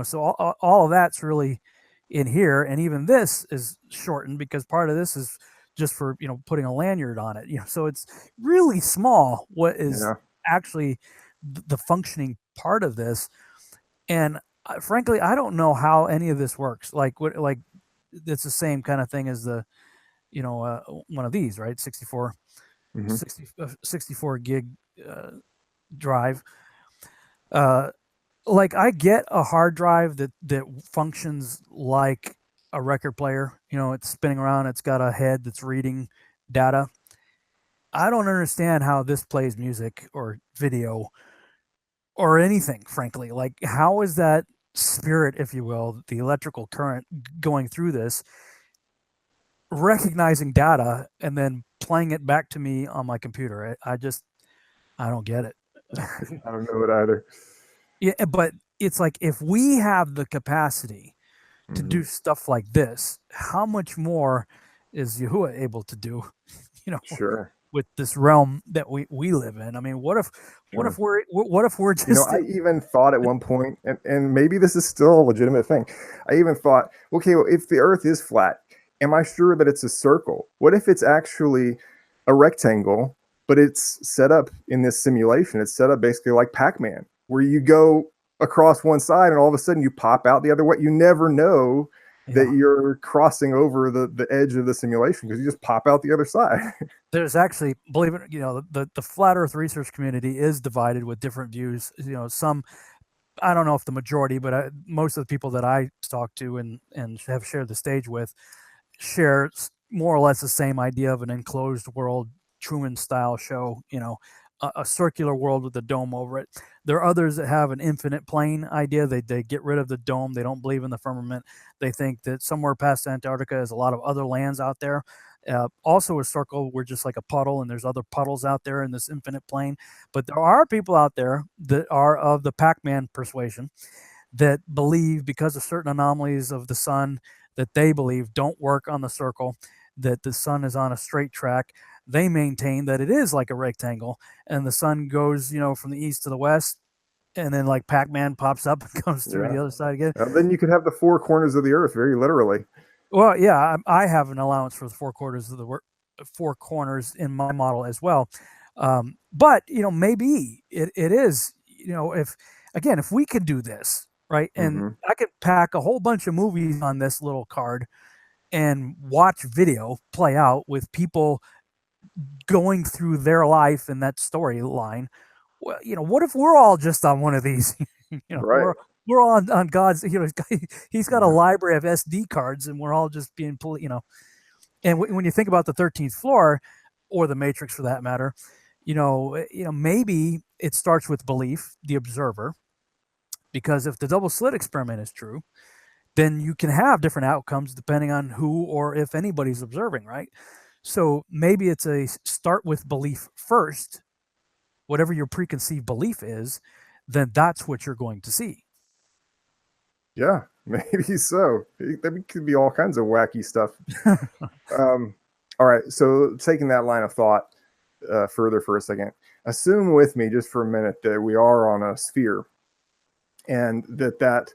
So all of that's really in here, and even this is shortened because part of this is just for putting a lanyard on it. So it's really small what is Yeah. actually the functioning part of this. And frankly, I don't know how any of this works. Like it's the same kind of thing as the one of these, right? 64 Hmm. 64 gig drive. Like I get a hard drive that functions like a record player. It's spinning around. It's got a head that's reading data. I don't understand how this plays music or video or anything, frankly. Like, how is that spirit, if you will, the electrical current going through this, recognizing data and then playing it back to me on my computer? I don't get it. I don't know it either. Yeah, but it's like if we have the capacity to do stuff like this, how much more is Yahuwah able to do? Sure. With this realm that we live in. I mean, what if we're just I even thought at one point, and maybe this is still a legitimate thing. I even thought, okay, well, if the Earth is flat, am I sure that it's a circle? What if it's actually a rectangle, but it's set up in this simulation? It's set up basically like Pac-Man, where you go across one side and all of a sudden you pop out the other way. You never know that you're crossing over the edge of the simulation because you just pop out the other side. There's actually, believe it, the flat Earth research community is divided with different views. Some, I don't know if the majority, but most of the people that I talk to and have shared the stage with share more or less the same idea of an enclosed world, Truman style show. A circular world with a dome over it. There are others that have an infinite plane idea. They get rid of the dome. They don't believe in the firmament. They think that somewhere past Antarctica is a lot of other lands out there. Also a circle, we're just like a puddle, and there's other puddles out there in this infinite plane. But there are people out there that are of the Pac-Man persuasion that believe, because of certain anomalies of the sun that they believe don't work on the circle, that the sun is on a straight track. They maintain that it is like a rectangle, and the sun goes, from the east to the west, and then like Pac-Man pops up and comes through the other side again. Then you could have the four corners of the Earth, very literally. Well, yeah, I have an allowance for the four corners in my model as well. But maybe it is, if we could do this, right, and I could pack a whole bunch of movies on this little card and watch video play out with people going through their life in that storyline. Well, what if we're all just on one of these? Right. We're all on God's. He's got a library of SD cards, and we're all just being And when you think about the 13th floor, or the Matrix for that matter, maybe it starts with belief, the observer, because if the double slit experiment is true, then you can have different outcomes depending on who or if anybody's observing, right? So maybe it's a start with belief first. Whatever your preconceived belief is, then that's what you're going to see. Yeah, maybe so. That could be all kinds of wacky stuff. All right, so taking that line of thought further for a second, assume with me just for a minute that we are on a sphere, and that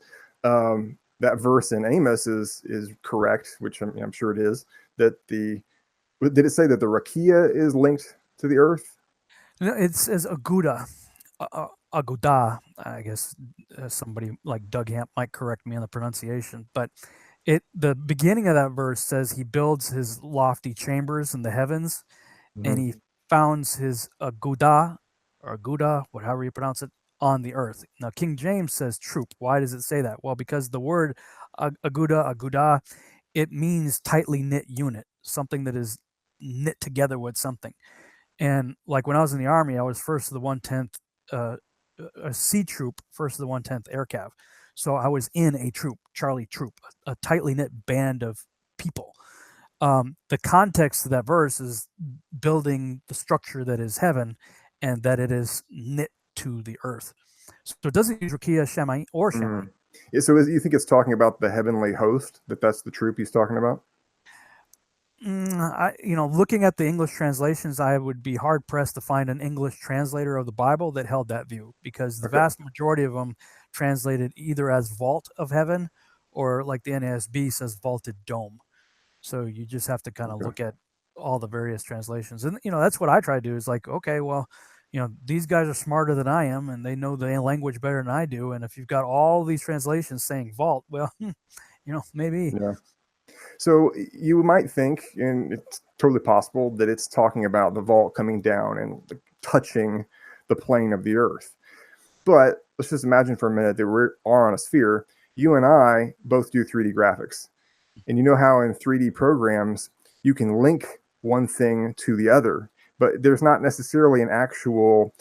verse in Amos is correct, which I'm sure it is. Did it say that the rakia is linked to the Earth? No, it says aguda. Aguda, I guess somebody like Doug Hamp might correct me on the pronunciation, but the beginning of that verse says he builds his lofty chambers in the heavens, and he founds his aguda, or aguda, whatever you pronounce it, on the earth. Now, King James says troop. Why does it say that? Well, because the word aguda, it means tightly knit unit, something that is knit together with something. And like when I was in the Army, I was first of the 110th a C troop, first of the 110th Air Cav. So I was in a troop, Charlie Troop, a tightly knit band of people. The context of that verse is building the structure that is heaven, and that it is knit to the earth. So it doesn't use Rakia, Shemai, or Shemai. Yeah, so you think it's talking about the heavenly host, that's the troop he's talking about? Looking at the English translations, I would be hard pressed to find an English translator of the Bible that held that view, because the vast majority of them translated either as vault of heaven, or like the NASB says vaulted dome. So you just have to kind of look at all the various translations. And that's what I try to do, is like, okay, well, these guys are smarter than I am, and they know the language better than I do. And if you've got all these translations saying vault, well, maybe. Yeah. So you might think, and it's totally possible, that it's talking about the vault coming down and touching the plane of the earth. But let's just imagine for a minute that we are on a sphere. You and I both do 3D graphics. And you know how in 3D programs, you can link one thing to the other, but there's not necessarily an actual,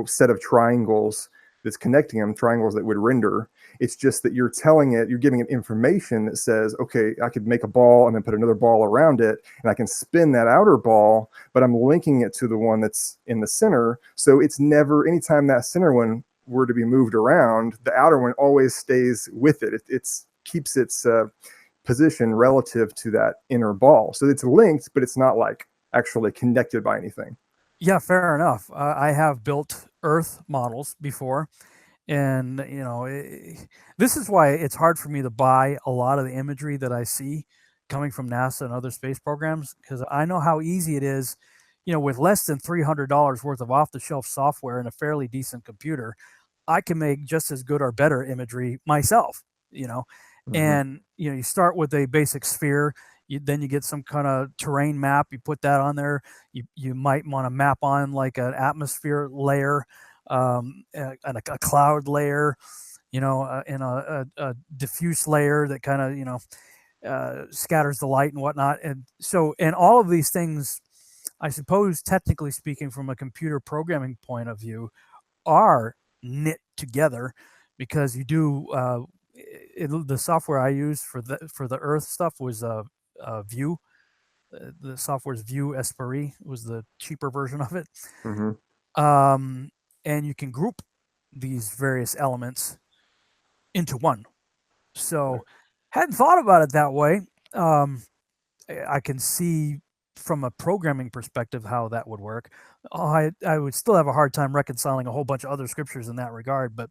set of triangles that's connecting them, triangles that would render. It's just that you're giving it information that says, okay, I could make a ball and then put another ball around it, and I can spin that outer ball, but I'm linking it to the one that's in the center. So it's never, anytime that center one were to be moved around, the outer one always stays with it. It keeps its position relative to that inner ball. So it's linked, but it's not like actually connected by anything. Yeah, fair enough. I have built Earth models before, and this is why it's hard for me to buy a lot of the imagery that I see coming from NASA and other space programs, because I know how easy it is, with less than $300 worth of off-the-shelf software and a fairly decent computer, I can make just as good or better imagery myself. Mm-hmm. And you start with a basic sphere. Then you get some kind of terrain map. You put that on there. You might want to map on like an atmosphere layer, and a cloud layer, and a diffuse layer that kind of scatters the light and whatnot. And all of these things, I suppose, technically speaking, from a computer programming point of view, are knit together, because you do. The software I used for the Earth stuff was View. The software's View Esprit was the cheaper version of it. Mm-hmm. And you can group these various elements into one. So, hadn't thought about it that way. I can see from a programming perspective how that would work. I would still have a hard time reconciling a whole bunch of other scriptures in that regard, but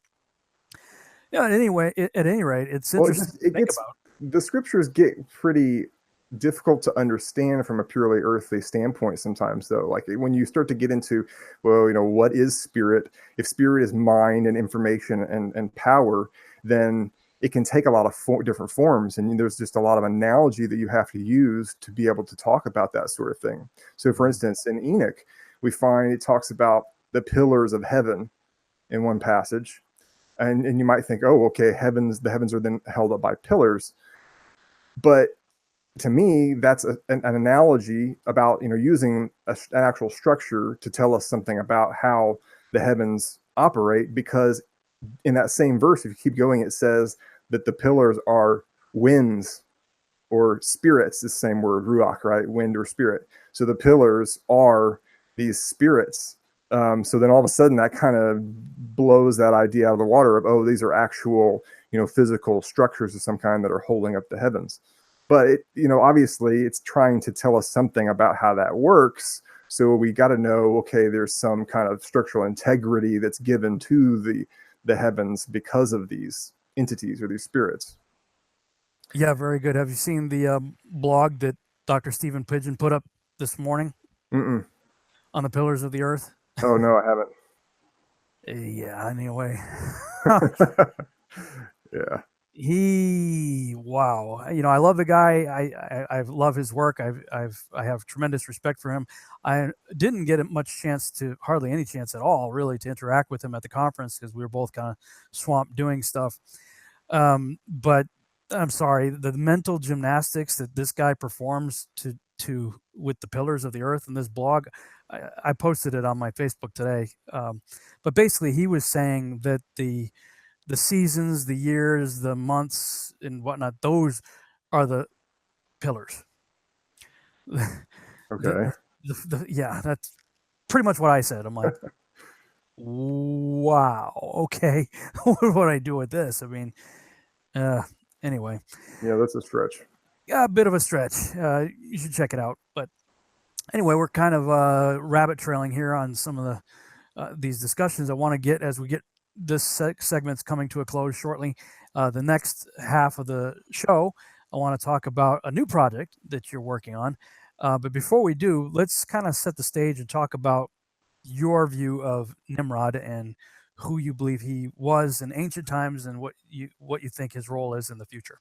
at any rate, it's interesting to think about. The scriptures get pretty difficult to understand from a purely earthly standpoint sometimes, though. Like when you start to get into, what is spirit? If spirit is mind and information and power, then it can take a lot of different forms, and there's just a lot of analogy that you have to use to be able to talk about that sort of thing. So, for instance, in Enoch, we find it talks about the pillars of heaven in one passage, and you might think, oh, okay, the heavens are then held up by pillars, but to me, that's an analogy about using an actual structure to tell us something about how the heavens operate, because in that same verse, if you keep going, it says that the pillars are winds or spirits, the same word, ruach, right? Wind or spirit. So the pillars are these spirits. So then all of a sudden that kind of blows that idea out of the water of, oh, these are actual, physical structures of some kind that are holding up the heavens. But obviously it's trying to tell us something about how that works. So we got to know, okay, there's some kind of structural integrity that's given to the heavens because of these entities or these spirits. Yeah, very good. Have you seen the blog that Dr. Stephen Pidgeon put up this morning? Mm-mm. On the pillars of the earth? Oh, no, I haven't. Yeah, anyway. Yeah. Wow. I love the guy. I love his work. I have tremendous respect for him. I didn't get hardly any chance at all, really, to interact with him at the conference, because we were both kind of swamped doing stuff. But I'm sorry, the mental gymnastics that this guy performs with the pillars of the earth in this blog, I posted it on my Facebook today. But basically, he was saying that the seasons, the years, the months, and whatnot, those are the pillars. Okay. Yeah, that's pretty much what I said. I'm like, wow, okay. What would I do with this? I mean, anyway. Yeah, that's a stretch. Yeah, a bit of a stretch. You should check it out. But anyway, we're kind of rabbit trailing here on some of these discussions I want to get as we get this segment's coming to a close shortly. The next half of the show, I want to talk about a new project that you're working on. But before we do, let's kind of set the stage and talk about your view of Nimrod and who you believe he was in ancient times and what you think his role is in the future.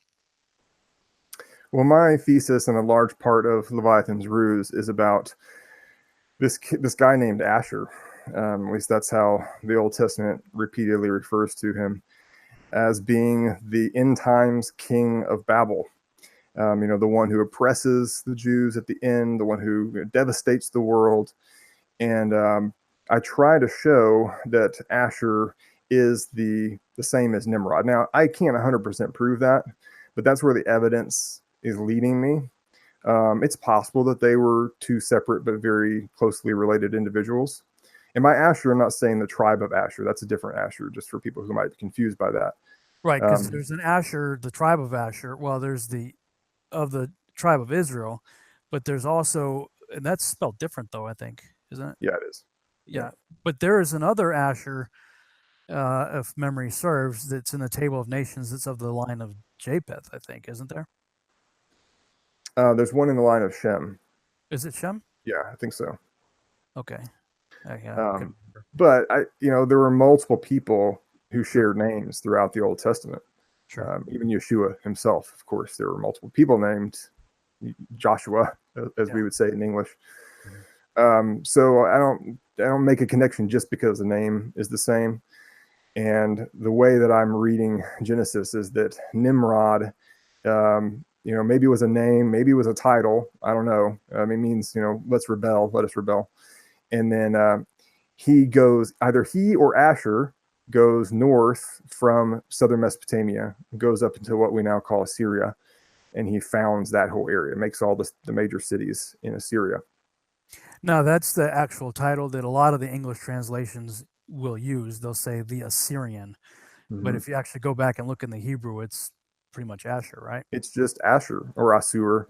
Well, my thesis and a large part of Leviathan's ruse is about this guy named Asshur. At least that's how the Old Testament repeatedly refers to him, as being the end times king of Babel. The one who oppresses the Jews at the end, the one who devastates the world. And I try to show that Asshur is the same as Nimrod. Now, I can't 100% prove that, but that's where the evidence is leading me. It's possible that they were two separate but very closely related individuals. And by Asshur, I'm not saying the tribe of Asshur. That's a different Asshur, just for people who might be confused by that. Right, because there's an Asshur, the tribe of Asshur. Well, there's the tribe of Israel, but there's also, and that's spelled different though, I think, isn't it? Yeah, it is. Yeah. But there is another Asshur, if memory serves, that's in the Table of Nations. That's of the line of Japheth, I think, isn't there? There's one in the line of Shem. Is it Shem? Yeah, I think so. Okay. But there were multiple people who shared names throughout the Old Testament. Sure. Even Yeshua himself, of course, there were multiple people named Joshua, as we would say in English. So I don't make a connection just because the name is the same. And the way that I'm reading Genesis is that Nimrod, maybe it was a name, maybe it was a title. I don't know. It means, let's rebel, let us rebel. And then he or Asshur goes north from southern Mesopotamia, goes up into what we now call Assyria, and he founds that whole area, makes all the major cities in Assyria. Now, that's the actual title that a lot of the English translations will use. They'll say the Assyrian. Mm-hmm. But if you actually go back and look in the Hebrew, it's pretty much Asshur, right? It's just Asshur or Asshur.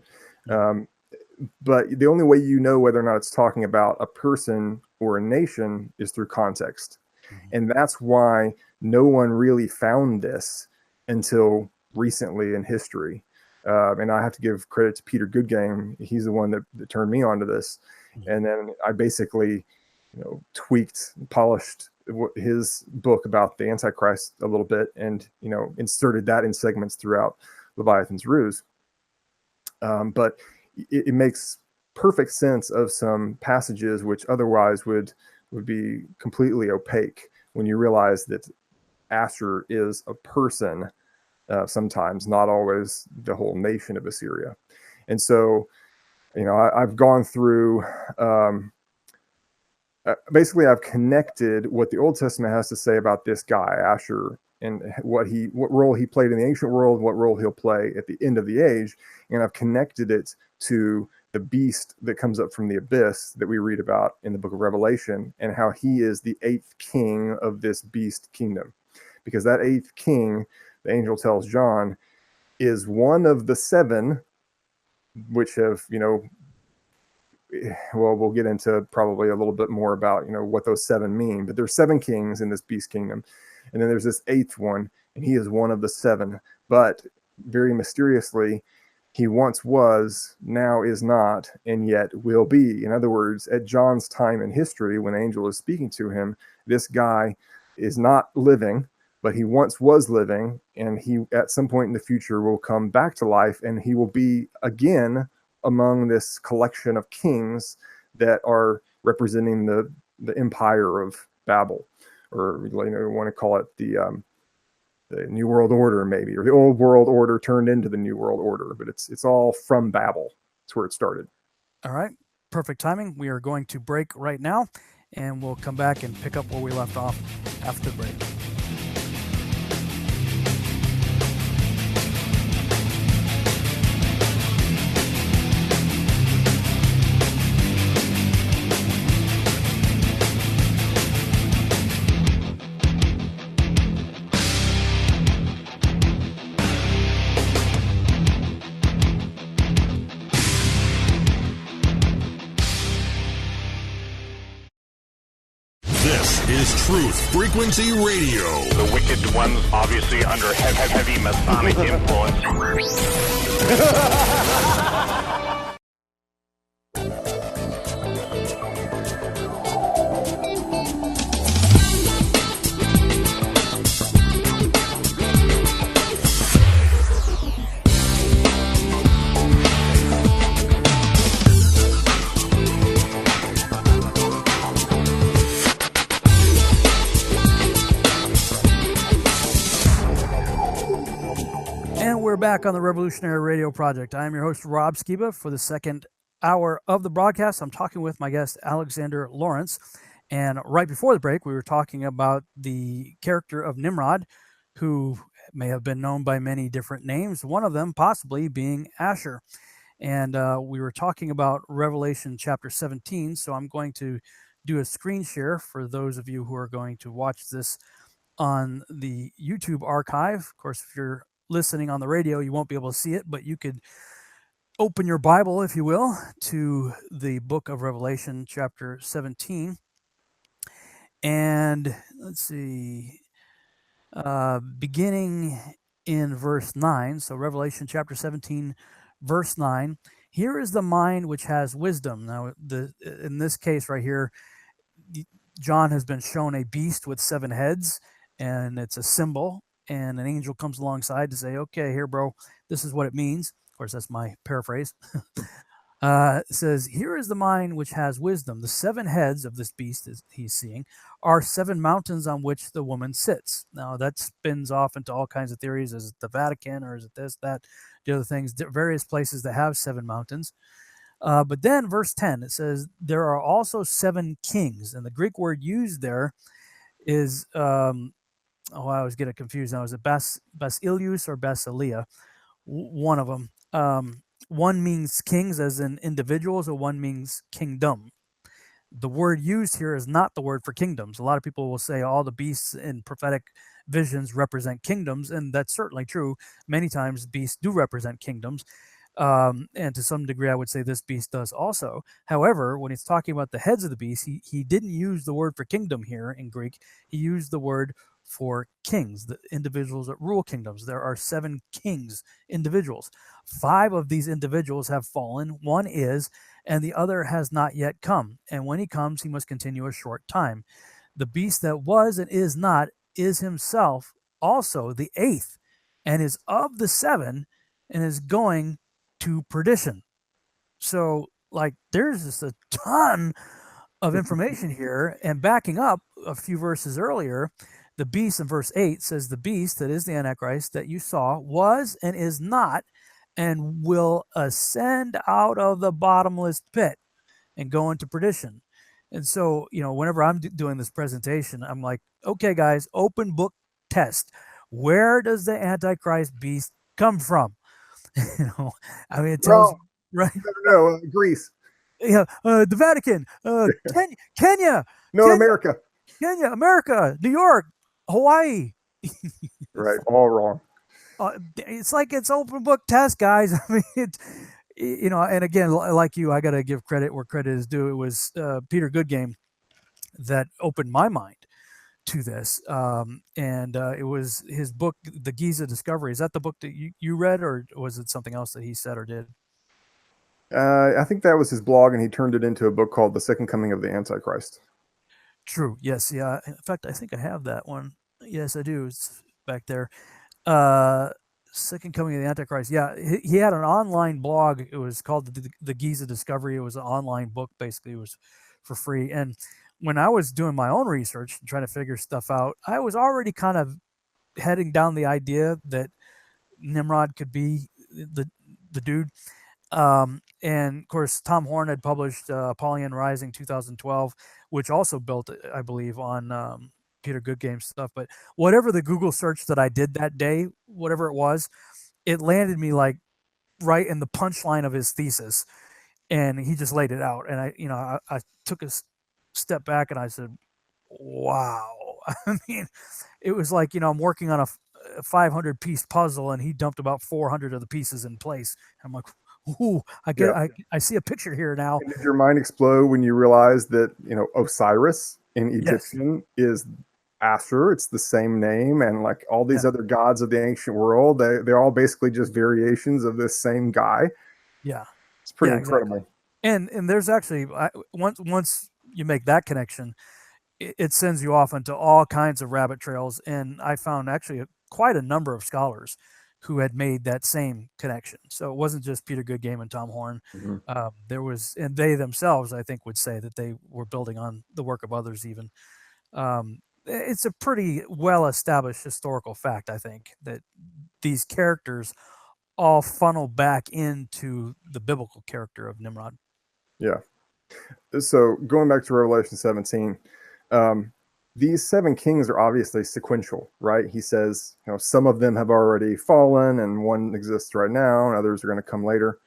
But the only way you know whether or not it's talking about a person or a nation is through context. Mm-hmm. And that's why no one really found this until recently in history. And I have to give credit to Peter Goodgame. He's the one that turned me onto this. Mm-hmm. And then I basically, tweaked, polished his book about the Antichrist a little bit and, inserted that in segments throughout Leviathan's ruse. But it makes perfect sense of some passages which otherwise would be completely opaque when you realize that Asshur is a person, sometimes, not always the whole nation of Assyria. And so, I've gone through, basically I've connected what the Old Testament has to say about this guy, Asshur, and what role he played in the ancient world, what role he'll play at the end of the age. And I've connected it to the beast that comes up from the abyss that we read about in the book of Revelation, and how he is the 8th king of this beast kingdom. Because that 8th king, the angel tells John, is one of the 7, which have, we'll get into probably a little bit more about, what those 7 mean. But there's 7 kings in this beast kingdom. And then there's this 8th one, and he is one of the 7. But very mysteriously, he once was, now is not, and yet will be. In other words, at John's time in history, when an angel is speaking to him, this guy is not living, but he once was living, and he at some point in the future will come back to life, and he will be again among this collection of kings that are representing the empire of Babel, or we want to call it the New World Order, maybe, or the Old World Order turned into the New World Order. But it's all from Babel. That's where it started. All right. Perfect timing. We are going to break right now, and we'll come back and pick up where we left off after the break. Is Truth Frequency Radio. The wicked ones obviously under heavy Masonic influence. we're back on the Revolutionary Radio Project. I am your host, Rob Skiba. For the second hour of the broadcast, I'm talking with my guest, Alexander Lawrence. And right before the break, we were talking about the character of Nimrod, who may have been known by many different names, one of them possibly being Asshur. And we were talking about Revelation chapter 17. So I'm going to do a screen share for those of you who are going to watch this on the YouTube archive. Of course, if you're listening on the radio, you won't be able to see it, but you could open your Bible, if you will, to the book of Revelation, chapter 17. And let's see, beginning in verse 9. So, Revelation chapter 17, verse 9. Here is the mind which has wisdom. Now, in this case right here, John has been shown a beast with 7 heads, and it's a symbol. And an angel comes alongside to say, okay, here, bro, this is what it means. Of course, that's my paraphrase. It says, here is the mind which has wisdom. The 7 heads of this beast, as he's seeing, are 7 mountains on which the woman sits. Now, that spins off into all kinds of theories. Is it the Vatican, or is it this, that, the other things? Various places that have 7 mountains. But then verse 10, it says, there are also 7 kings. And the Greek word used there is... I always get it confused now. Is it Basilius or Basilia? One of them. One means kings as in individuals, or one means kingdom. The word used here is not the word for kingdoms. A lot of people will say all the beasts in prophetic visions represent kingdoms, and that's certainly true. Many times beasts do represent kingdoms. And to some degree, I would say this beast does also. However, when he's talking about the heads of the beast, he didn't use the word for kingdom here in Greek. He used the word for kings, the individuals that rule kingdoms. There are 7 kings, individuals. 5 of these individuals have fallen. 1 is, and the other has not yet come. And when he comes, he must continue a short time. The beast that was and is not is himself also the 8th, and is of the 7, and is going to perdition. So, like, there's just a ton of information here. And backing up a few verses earlier, the beast in verse 8 says, the beast that is the Antichrist that you saw was and is not, and will ascend out of the bottomless pit and go into perdition. And so, whenever I'm doing this presentation, I'm like, okay, guys, open book test. Where does the Antichrist beast come from? I mean, it tells you, right? No, Greece. Yeah, the Vatican, Kenya. No, Kenya, America. Kenya, America, New York, Hawaii. Right, all wrong. It's like it's open book test, guys. I mean, and again, like you, I got to give credit where credit is due. It was Peter Goodgame that opened my mind to this, and it was his book, The Giza Discovery. Is that the book that you read, or was it something else that he said or did? I think that was his blog, and he turned it into a book called The Second Coming of the Antichrist. True. Yes. Yeah. In fact, I think I have that one. Yes, I do. It's back there. Second Coming of the Antichrist. Yeah, he had an online blog. It was called the Giza Discovery. It was an online book. Basically, it was for free. And when I was doing my own research and trying to figure stuff out, I was already kind of heading down the idea that Nimrod could be the dude. And of course, Tom Horn had published Apollyon Rising 2012, which also built, I believe, on Peter Goodgame's stuff. But whatever the Google search that I did that day, whatever it was, it landed me like right in the punchline of his thesis, and he just laid it out. And I took a step back and I said, wow. I mean, it was like, I'm working on a 500-piece puzzle, and he dumped about 400 of the pieces in place. I'm like, ooh, I see a picture here now. And did your mind explode when you realized that, Osiris in Egyptian is Asshur? It's the same name, and like all these other gods of the ancient world, they're all basically just variations of this same guy. Yeah. It's pretty incredible. Exactly. And there's actually, once you make that connection, it sends you off into all kinds of rabbit trails. And I found actually quite a number of scholars who had made that same connection. So it wasn't just Peter Goodgame and Tom Horn. Mm-hmm. There was, and they themselves, I think, would say that they were building on the work of others even. It's a pretty well-established historical fact, I think, that these characters all funnel back into the biblical character of Nimrod. Yeah. So going back to Revelation 17, these 7 kings are obviously sequential, right? He says, some of them have already fallen, and one exists right now, and others are going to come later.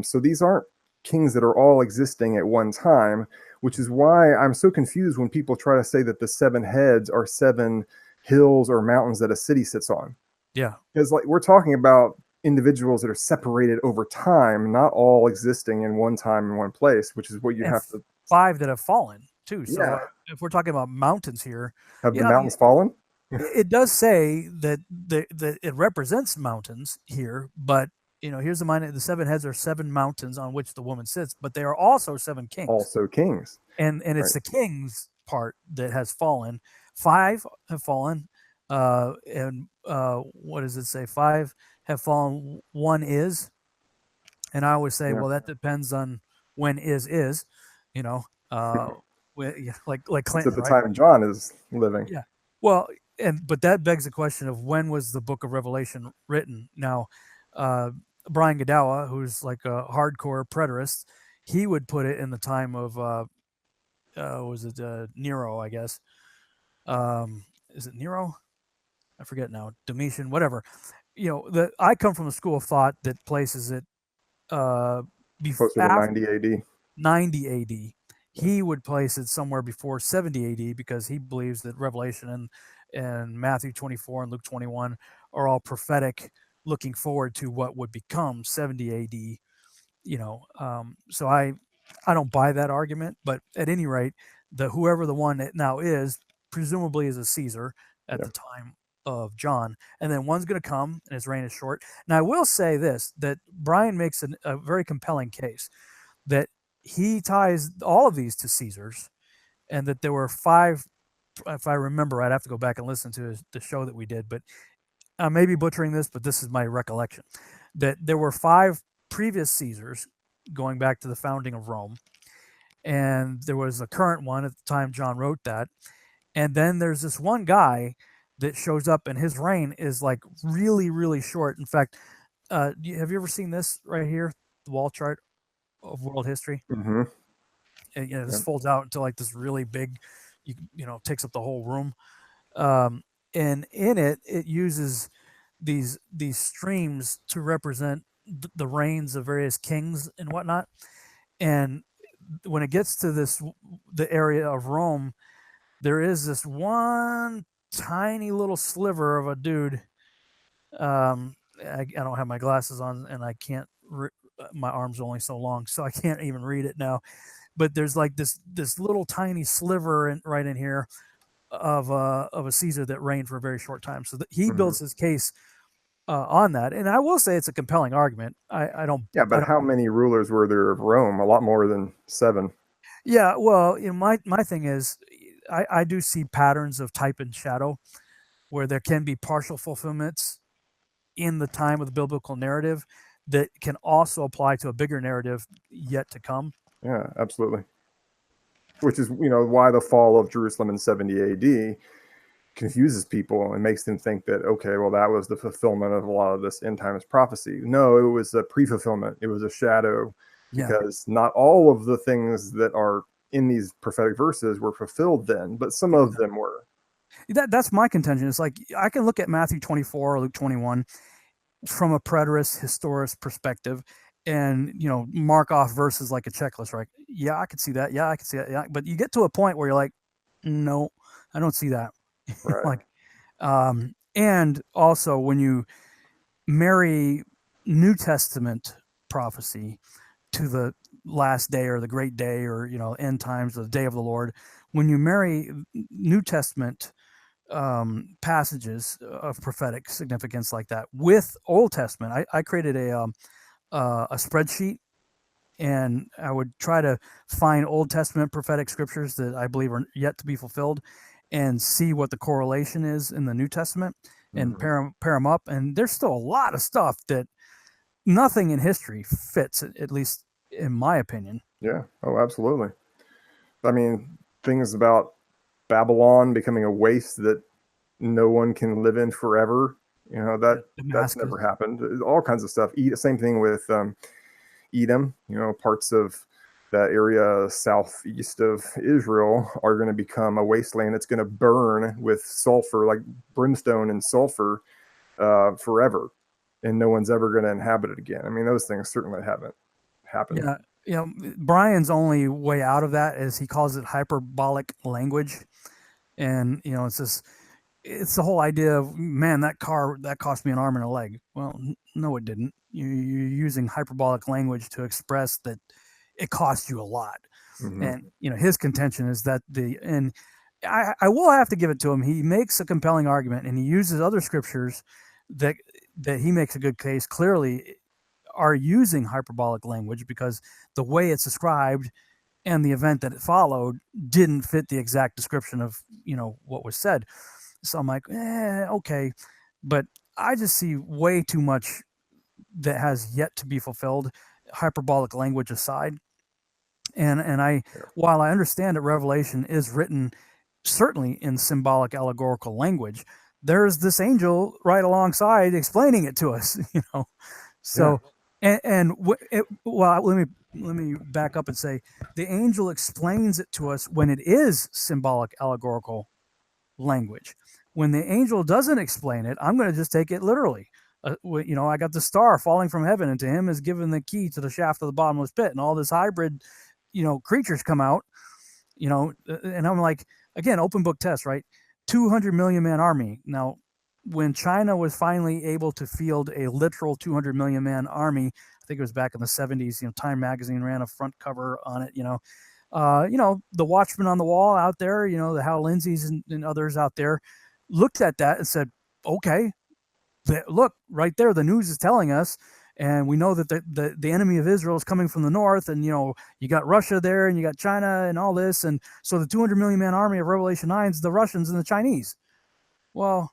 So these aren't kings that are all existing at one time, which is why I'm so confused when people try to say that the 7 heads are 7 hills or mountains that a city sits on. Yeah. Because we're talking about individuals that are separated over time, not all existing in one time in one place, which is what you have to. 5 that have fallen too. So Yeah. if we're talking about mountains here, Have the mountains fallen? it does say that it represents mountains here, but here's the 7 heads are 7 mountains on which the woman sits, but they are also 7 kings. Also kings. And it's the kings part that has fallen. 5 have fallen. And what does it say? 5 have fallen. 1 is. And I always say, well, that depends on when is, like Clinton. At the time John is living. Yeah. Well, but that begs the question of when was the book of Revelation written? Now, Brian Godawa, who's like a hardcore preterist, he would put it in the time of was it Nero, I guess. Is it Nero? I forget now. Domitian, whatever. I come from the school of thought that places it closer to 90 AD. 90 AD. He would place it somewhere before 70 AD because he believes that Revelation and Matthew 24 and Luke 21 are all prophetic, looking forward to what would become 70 AD. So I don't buy that argument, but at any rate, whoever the one that now is, presumably is a Caesar at the time of John, and then one's going to come and his reign is short. Now I will say this, that Brian makes a very compelling case that he ties all of these to Caesars, and that there were 5, if I remember, I'd have to go back and listen to the show that we did, but I may be butchering this, but this is my recollection, that there were 5 previous Caesars going back to the founding of Rome, and there was a current one at the time John wrote that, and then there's this one guy that shows up, and his reign is like really, really short. In fact, have you ever seen this right here, the wall chart of world history? Mm-hmm. And, this folds out into like this really big, takes up the whole room. And in it uses these streams to represent the reigns of various kings and whatnot. And when it gets to the area of Rome, there is this one tiny little sliver of a dude. I don't have my glasses on, and I can't. My arm's only so long, so I can't even read it now. But there's like this little tiny sliver right in here of a Caesar that reigned for a very short time. So he builds his case on that, and I will say it's a compelling argument. I don't. Yeah, but how many rulers were there of Rome? A lot more than 7. Yeah, well, my thing is, I do see patterns of type and shadow, where there can be partial fulfillments in the time of the biblical narrative that can also apply to a bigger narrative yet to come. Yeah, absolutely. Which is, why the fall of Jerusalem in 70 AD confuses people and makes them think that, okay, well, that was the fulfillment of a lot of this end times prophecy. No, it was a pre-fulfillment. It was a shadow, because not all of the things that are in these prophetic verses were fulfilled then, but some of them were. That's my contention. It's like I can look at Matthew 24 or Luke 21 from a preterist historist perspective and mark off verses like a checklist, right? Yeah, I could see that. Yeah, I could see that. Yeah. But you get to a point where you're like, no, I don't see that. Right. And also when you marry New Testament prophecy to the last day or the great day or end times or the day of the Lord, when you marry New Testament passages of prophetic significance like that with Old Testament, I created a spreadsheet, and I would try to find Old Testament prophetic scriptures that I believe are yet to be fulfilled and see what the correlation is in the New Testament and pair them up. And there's still a lot of stuff that nothing in history fits, at least in my opinion. Yeah. Oh, absolutely. I mean, things about Babylon becoming a waste that no one can live in forever. You know, that's Damascus. never happened. All kinds of stuff. Same thing with Edom. You know, parts of that area southeast of Israel are going to become a wasteland that's going to burn with sulfur, like brimstone and sulfur, forever, and no one's ever going to inhabit it again. I mean, those things certainly haven't happened. Yeah, you know, Brian's only way out of that is he calls it hyperbolic language, and you know, it's the whole idea of, man, that car that cost me an arm and a leg. Well, no, it didn't. You're using hyperbolic language to express that it cost you a lot. Mm-hmm. And you know, his contention is that I will have to give it to him. He makes a compelling argument, and he uses other scriptures that he makes a good case clearly are using hyperbolic language, because the way it's described and the event that it followed didn't fit the exact description of, you know, what was said. So I'm like, okay, but I just see way too much that has yet to be fulfilled, hyperbolic language aside. And while I understand that Revelation is written certainly in symbolic allegorical language, there's this angel right alongside explaining it to us, you know. So, well, let me back up and say the angel explains it to us when it is symbolic allegorical language. When the angel doesn't explain it, I'm going to just take it literally. You know, I got the star falling from heaven, and to him is given the key to the shaft of the bottomless pit, and all this hybrid, you know, creatures come out, you know, and I'm like, again, open book test, right? 200 million man army. Now, when China was finally able to field a literal 200 million man army, I think it was back in the 70s, you know, Time magazine ran a front cover on it, you know, the watchman on the wall out there, you know, the Hal Lindsays and others out there looked at that and said, okay, look right there, the news is telling us, and we know that the enemy of Israel is coming from the north, and you know, you got Russia there, and you got China and all this, and so the 200 million man army of Revelation 9 is the Russians and the Chinese. Well,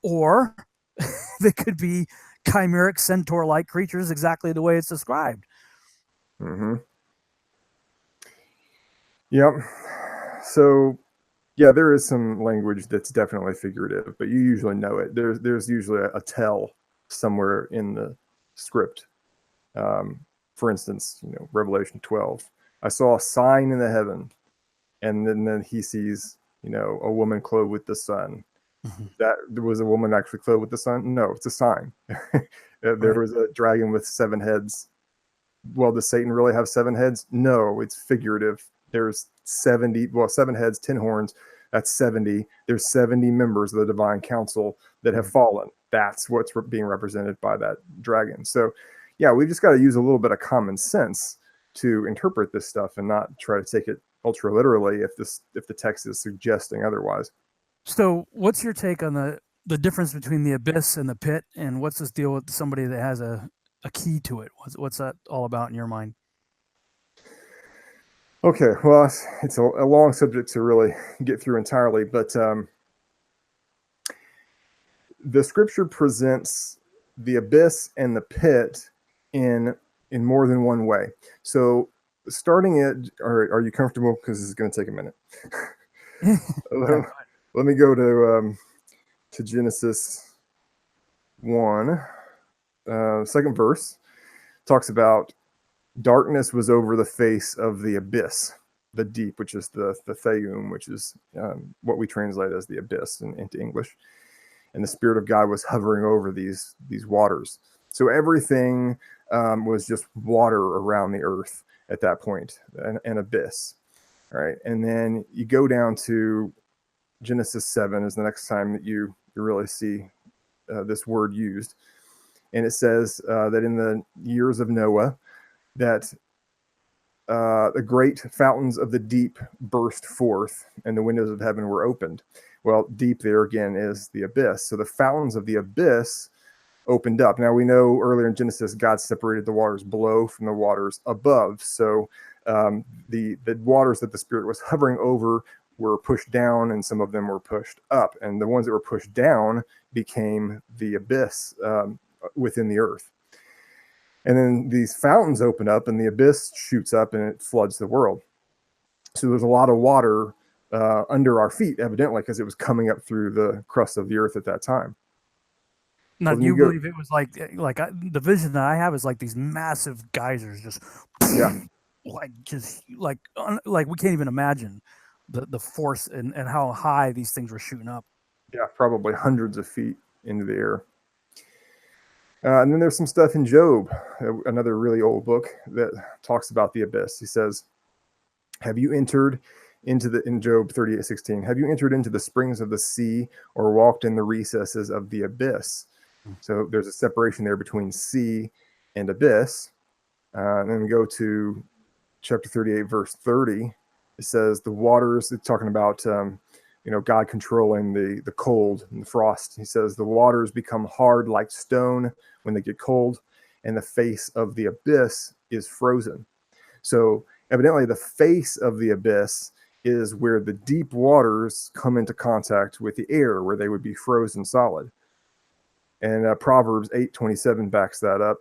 or they could be chimeric centaur-like creatures, exactly the way it's described. Mm-hmm. Yep. So, yeah, there is some language that's definitely figurative, but you usually know it. There's usually a tell somewhere in the script. For instance, you know, Revelation 12. I saw a sign in the heaven, and then he sees, you know, a woman clothed with the sun. Mm-hmm. That there was a woman actually clothed with the sun? No, it's a sign. There was a dragon with 7 heads. Well, does Satan really have 7 heads? No, it's figurative. There's 7 heads, 10 horns. That's 70. There's 70 members of the divine council that have fallen. That's what's being represented by that dragon. So, yeah, we've just got to use a little bit of common sense to interpret this stuff and not try to take it ultra literally if the text is suggesting otherwise. So, what's your take on the difference between the abyss and the pit, and what's this deal with somebody that has a key to it? What's that all about in your mind? Okay, well, it's a long subject to really get through entirely, but the scripture presents the abyss and the pit in more than one way. So, starting at, are you comfortable? Because this is going to take a minute. Let me go to Genesis 1, second verse. Talks about darkness was over the face of the abyss, the deep, which is the theum, which is what we translate as the abyss into English. And the Spirit of God was hovering over these waters. So everything was just water around the earth at that point, an abyss. All right, and then you go down to Genesis 7 is the next time that you really see this word used. And it says that in the years of Noah, that the great fountains of the deep burst forth and the windows of heaven were opened. Well, deep there again is the abyss. So the fountains of the abyss opened up. Now we know earlier in Genesis, God separated the waters below from the waters above. So the waters that the Spirit was hovering over were pushed down, and some of them were pushed up. And the ones that were pushed down became the abyss within the earth. And then these fountains open up, and the abyss shoots up, and it floods the world. So there's a lot of water under our feet, evidently, because it was coming up through the crust of the earth at that time. Now, Well, do you you go, believe it was the vision that I have is like these massive geysers just yeah, like we can't even imagine the force and how high these things were shooting up. yeah, probably hundreds of feet into the air. And then there's some stuff in Job, another really old book that talks about the abyss. He says, "Have you entered into in Job 38:16? Have you entered into the springs of the sea, or walked in the recesses of the abyss?" So there's a separation there between sea and abyss. And then we go to chapter 38, verse 30. It says the waters. It's talking about God controlling the cold and the frost. He says the waters become hard like stone when they get cold, and the face of the abyss is frozen. So evidently the face of the abyss is where the deep waters come into contact with the air, where they would be frozen solid. And Proverbs 8:27 backs that up.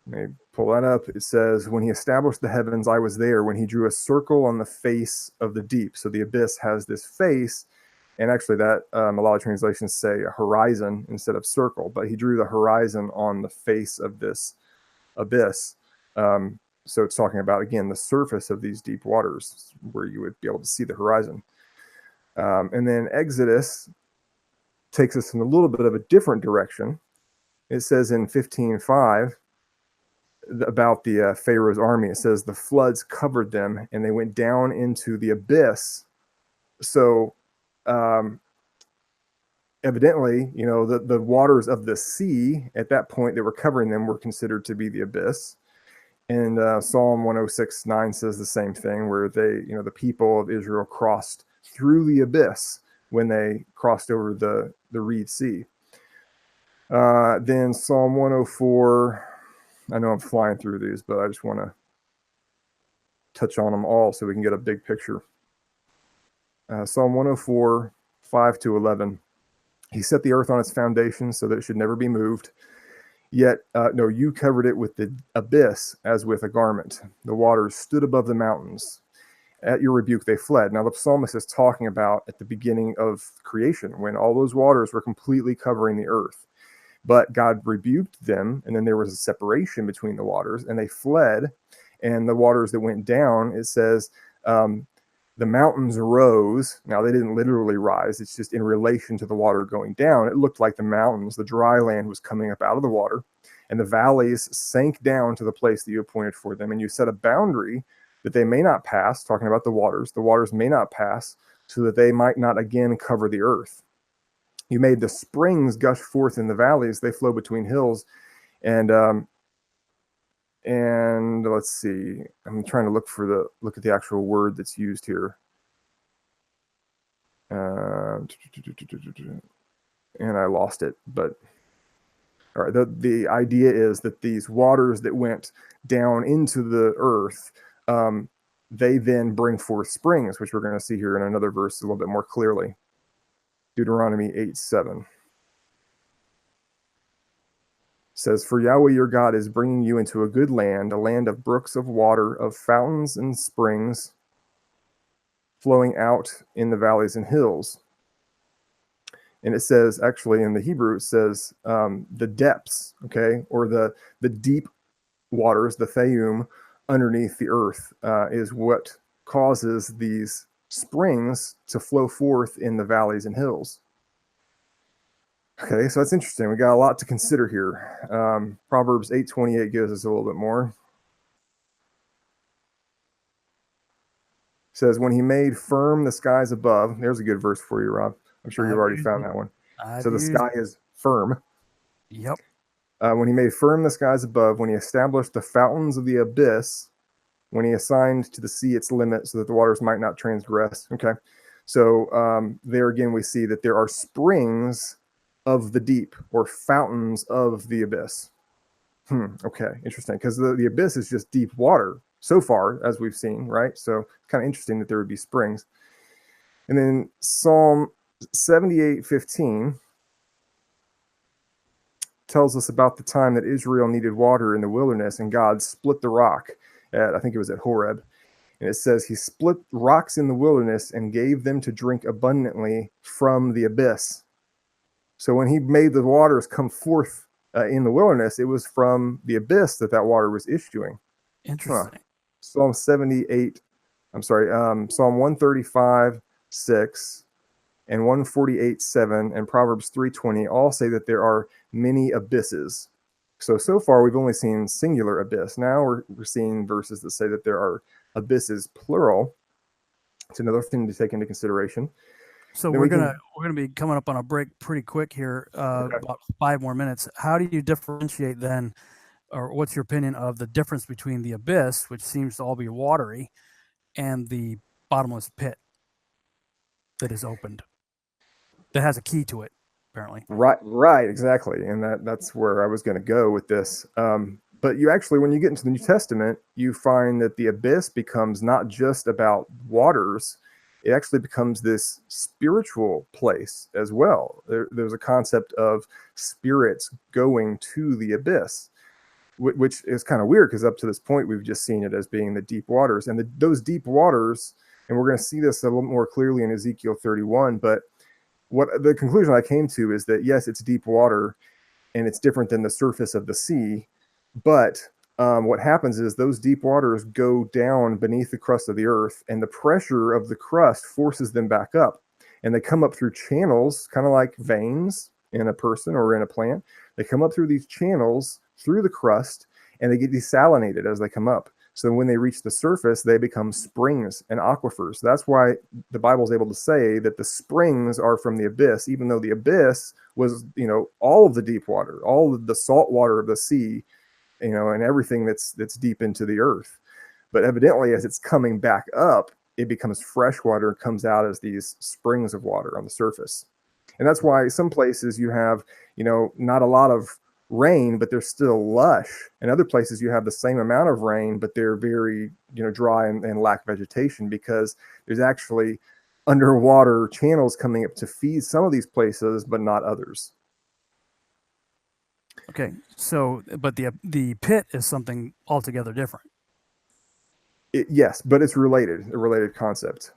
Let me pull that up. It says, "When he established the heavens, I was there. When he drew a circle on the face of the deep." So the abyss has this face, and actually that a lot of translations say a horizon instead of circle, but he drew the horizon on the face of this abyss. So it's talking about, again, the surface of these deep waters where you would be able to see the horizon. And then Exodus takes us in a little bit of a different direction. It says in 15:5 about the Pharaoh's army, it says the floods covered them and they went down into the abyss. So evidently, the waters of the sea at that point that were covering them were considered to be the abyss. And Psalm 106:9 says the same thing, where the people of Israel crossed through the abyss when they crossed over the Reed Sea. Then Psalm 104, I know I'm flying through these, but I just want to touch on them all so we can get a big picture. Psalm 104, 5-11. He set the earth on its foundation so that it should never be moved. Yet, no, you covered it with the abyss as with a garment. The waters stood above the mountains. At your rebuke, they fled. Now, the psalmist is talking about at the beginning of creation, when all those waters were completely covering the earth. But God rebuked them, and then there was a separation between the waters, and they fled. And the waters that went down, it says, the mountains rose. Now, they didn't literally rise. It's just in relation to the water going down. It looked like the mountains, the dry land was coming up out of the water, and the valleys sank down to the place that you appointed for them. And you set a boundary that they may not pass, talking about the waters. The waters may not pass, so that they might not again cover the earth. You made the springs gush forth in the valleys. They flow between hills. And let's see, I'm trying to look at the actual word that's used here. And I lost it, but all right. The idea is that these waters that went down into the earth, they then bring forth springs, which we're going to see here in another verse a little bit more clearly. Deuteronomy 8:7 says, "For Yahweh your God is bringing you into a good land, a land of brooks of water, of fountains and springs flowing out in the valleys and hills." And it says, actually in the Hebrew, it says the depths, okay, or the deep waters, the Thayum, underneath the earth is what causes these springs to flow forth in the valleys and hills. Okay, so that's interesting. We got a lot to consider here. Proverbs 8:28 gives us a little bit more. It says, "When he made firm the skies above," there's a good verse for you, Rob. I'm sure you've already found that one. So the sky is firm. Yep. When he made firm the skies above, when he established the fountains of the abyss, when he assigned to the sea its limit so that the waters might not transgress. Okay, so there again we see that there are springs of the deep, or fountains of the abyss. Okay, interesting, because the abyss is just deep water so far, as we've seen, right? So it's kind of interesting that there would be springs. And then Psalm 78:15 tells us about the time that Israel needed water in the wilderness, and God split the rock at, I think it was at Horeb. And it says he split rocks in the wilderness and gave them to drink abundantly from the abyss. So when he made the waters come forth in the wilderness, it was from the abyss that water was issuing. Interesting. Psalm 78, Psalm 135, 6, and 148, 7, and Proverbs 3:20 all say that there are many abysses. So far we've only seen singular abyss. Now we're seeing verses that say that there are abysses, plural. It's another thing to take into consideration. So we're gonna be coming up on a break pretty quick here, about 5 more minutes. How do you differentiate then, or what's your opinion of the difference between the abyss, which seems to all be watery, and the bottomless pit that is opened, that has a key to it, apparently? Right, exactly, and that's where I was going to go with this. But you actually, when you get into the New Testament, you find that the abyss becomes not just about waters. It actually becomes this spiritual place as well. There's a concept of spirits going to the abyss, which is kind of weird because up to this point, we've just seen it as being the deep waters. And those deep waters, and we're going to see this a little more clearly in Ezekiel 31, but what the conclusion I came to is that, yes, it's deep water and it's different than the surface of the sea, but what happens is those deep waters go down beneath the crust of the earth, and the pressure of the crust forces them back up, and they come up through channels, kind of like veins in a person or in a plant. They come up through these channels through the crust, and they get desalinated as they come up. So when they reach the surface, they become springs and aquifers. That's why the Bible is able to say that the springs are from the abyss, even though the abyss was, all of the deep water, all of the salt water of the sea, and everything that's deep into the earth. But evidently, as it's coming back up, it becomes fresh water and comes out as these springs of water on the surface. And that's why some places you have, not a lot of rain, but they're still lush. And other places you have the same amount of rain, but they're very, dry and lack vegetation, because there's actually underwater channels coming up to feed some of these places, but not others. Okay, so but the pit is something altogether different. Yes, but it's related, a related concept.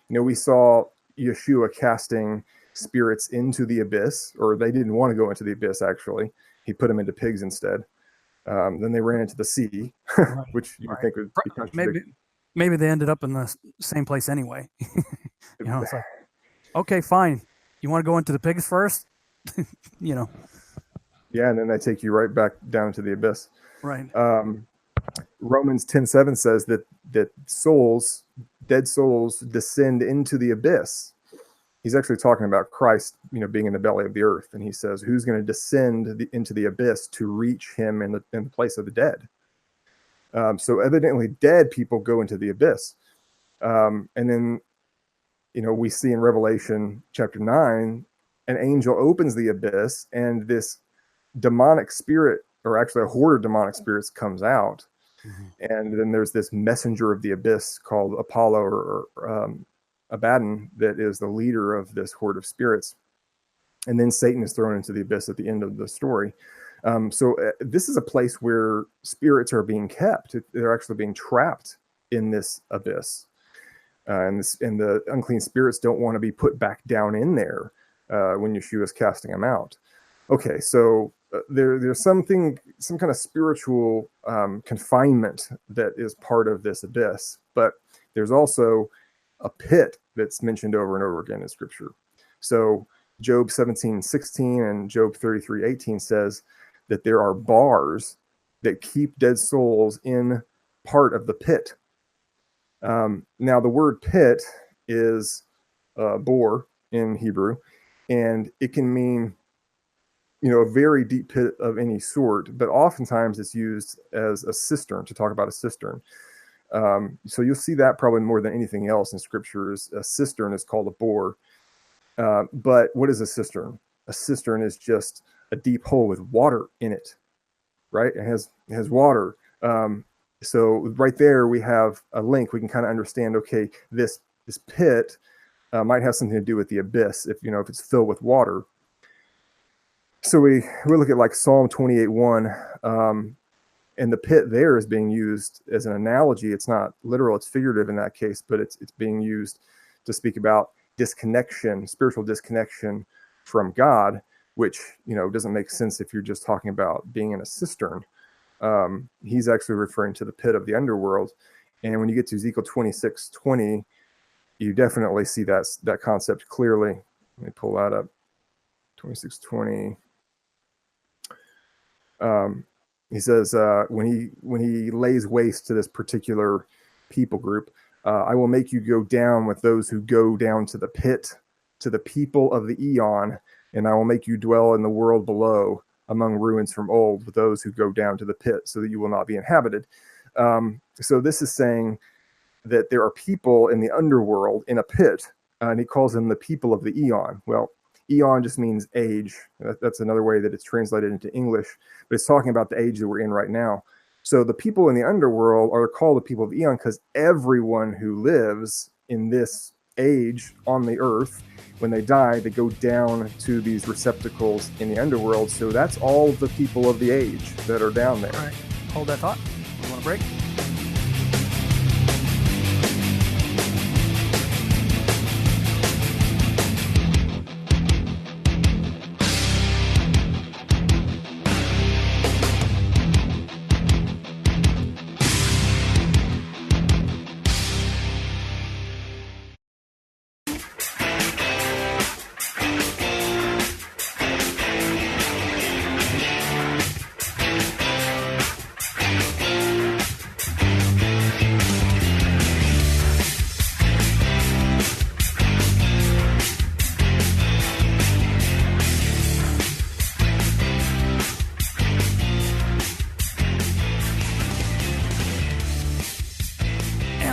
We saw Yeshua casting spirits into the abyss, or they didn't want to go into the abyss, actually. He put them into pigs instead. Then they ran into the sea, Right, which you would think would be contradictory. Maybe they ended up in the same place anyway. It's like, okay, fine. You want to go into the pigs first? Yeah, and then they take you right back down to the abyss. Right. Romans 10:7 says that dead souls descend into the abyss. He's actually talking about Christ, being in the belly of the earth, and he says, "Who's going to descend into the abyss to reach him in the place of the dead?" So evidently, dead people go into the abyss, and then, we see in Revelation chapter 9, an angel opens the abyss, and this demonic spirit, or actually a horde of demonic spirits, comes out. Mm-hmm. And then there's this messenger of the abyss called Apollo or Abaddon that is the leader of this horde of spirits. And then Satan is thrown into the abyss at the end of the story. So this is a place where spirits are being kept. They're actually being trapped in this abyss. And the unclean spirits don't want to be put back down in there when Yeshua is casting them out. Okay, so there's some kind of spiritual confinement that is part of this abyss, but there's also a pit that's mentioned over and over again in Scripture. So Job 17:16 and Job 33:18 says that there are bars that keep dead souls in part of the pit. Now, the word pit is bor in Hebrew, and it can mean a very deep pit of any sort, but oftentimes it's used as a cistern, to talk about a cistern. So you'll see that probably more than anything else in Scripture. Is a cistern is called a bore. But what is a cistern? A cistern is just a deep hole with water in it, right? It has water. So right there we have a link. We can kind of understand, okay, this pit might have something to do with the abyss if it's filled with water. So we look at like Psalm 28:1, and the pit there is being used as an analogy. It's not literal, it's figurative in that case, but it's being used to speak about disconnection, spiritual disconnection from God, which, doesn't make sense if you're just talking about being in a cistern. He's actually referring to the pit of the underworld. And when you get to Ezekiel 26:20, you definitely see that concept clearly. Let me pull that up. 26:20. He says, when he lays waste to this particular people group, I will make you go down with those who go down to the pit, to the people of the eon, and I will make you dwell in the world below, among ruins from old, with those who go down to the pit, so that you will not be inhabited. So this is saying that there are people in the underworld in a pit, and he calls them the people of the eon. Well, eon just means age. That's another way that it's translated into English, but it's talking about the age that we're in right now. So the people in the underworld are called the people of eon because everyone who lives in this age on the earth, when they die, they go down to these receptacles in the underworld. So that's all the people of the age that are down there. All right, hold that thought. You want a break?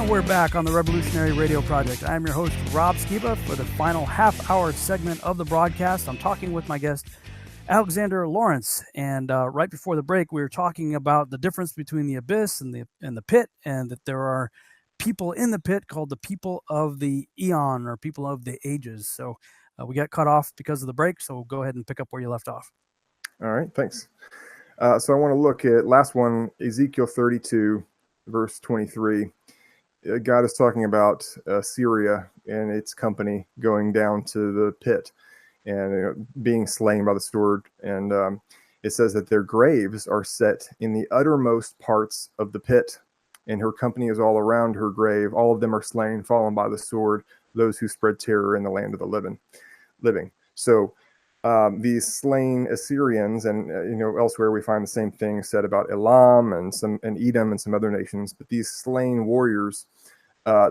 We're back on the Revolutionary Radio Project. I'm your host, Rob Skiba, for the final half-hour segment of the broadcast. I'm talking with my guest, Alexander Lawrence. And right before the break, we were talking about the difference between the abyss and the pit, and that there are people in the pit called the people of the eon, or people of the ages. So we got cut off because of the break, so go ahead and pick up where you left off. All right, thanks. So I want to look at last one, Ezekiel 32, verse 23. God is talking about Syria and its company going down to the pit and being slain by the sword. And it says that their graves are set in the uttermost parts of the pit, and her company is all around her grave. All of them are slain, fallen by the sword, those who spread terror in the land of the living. So these slain Assyrians, and elsewhere we find the same thing said about Elam and Edom and some other nations. But these slain warriors,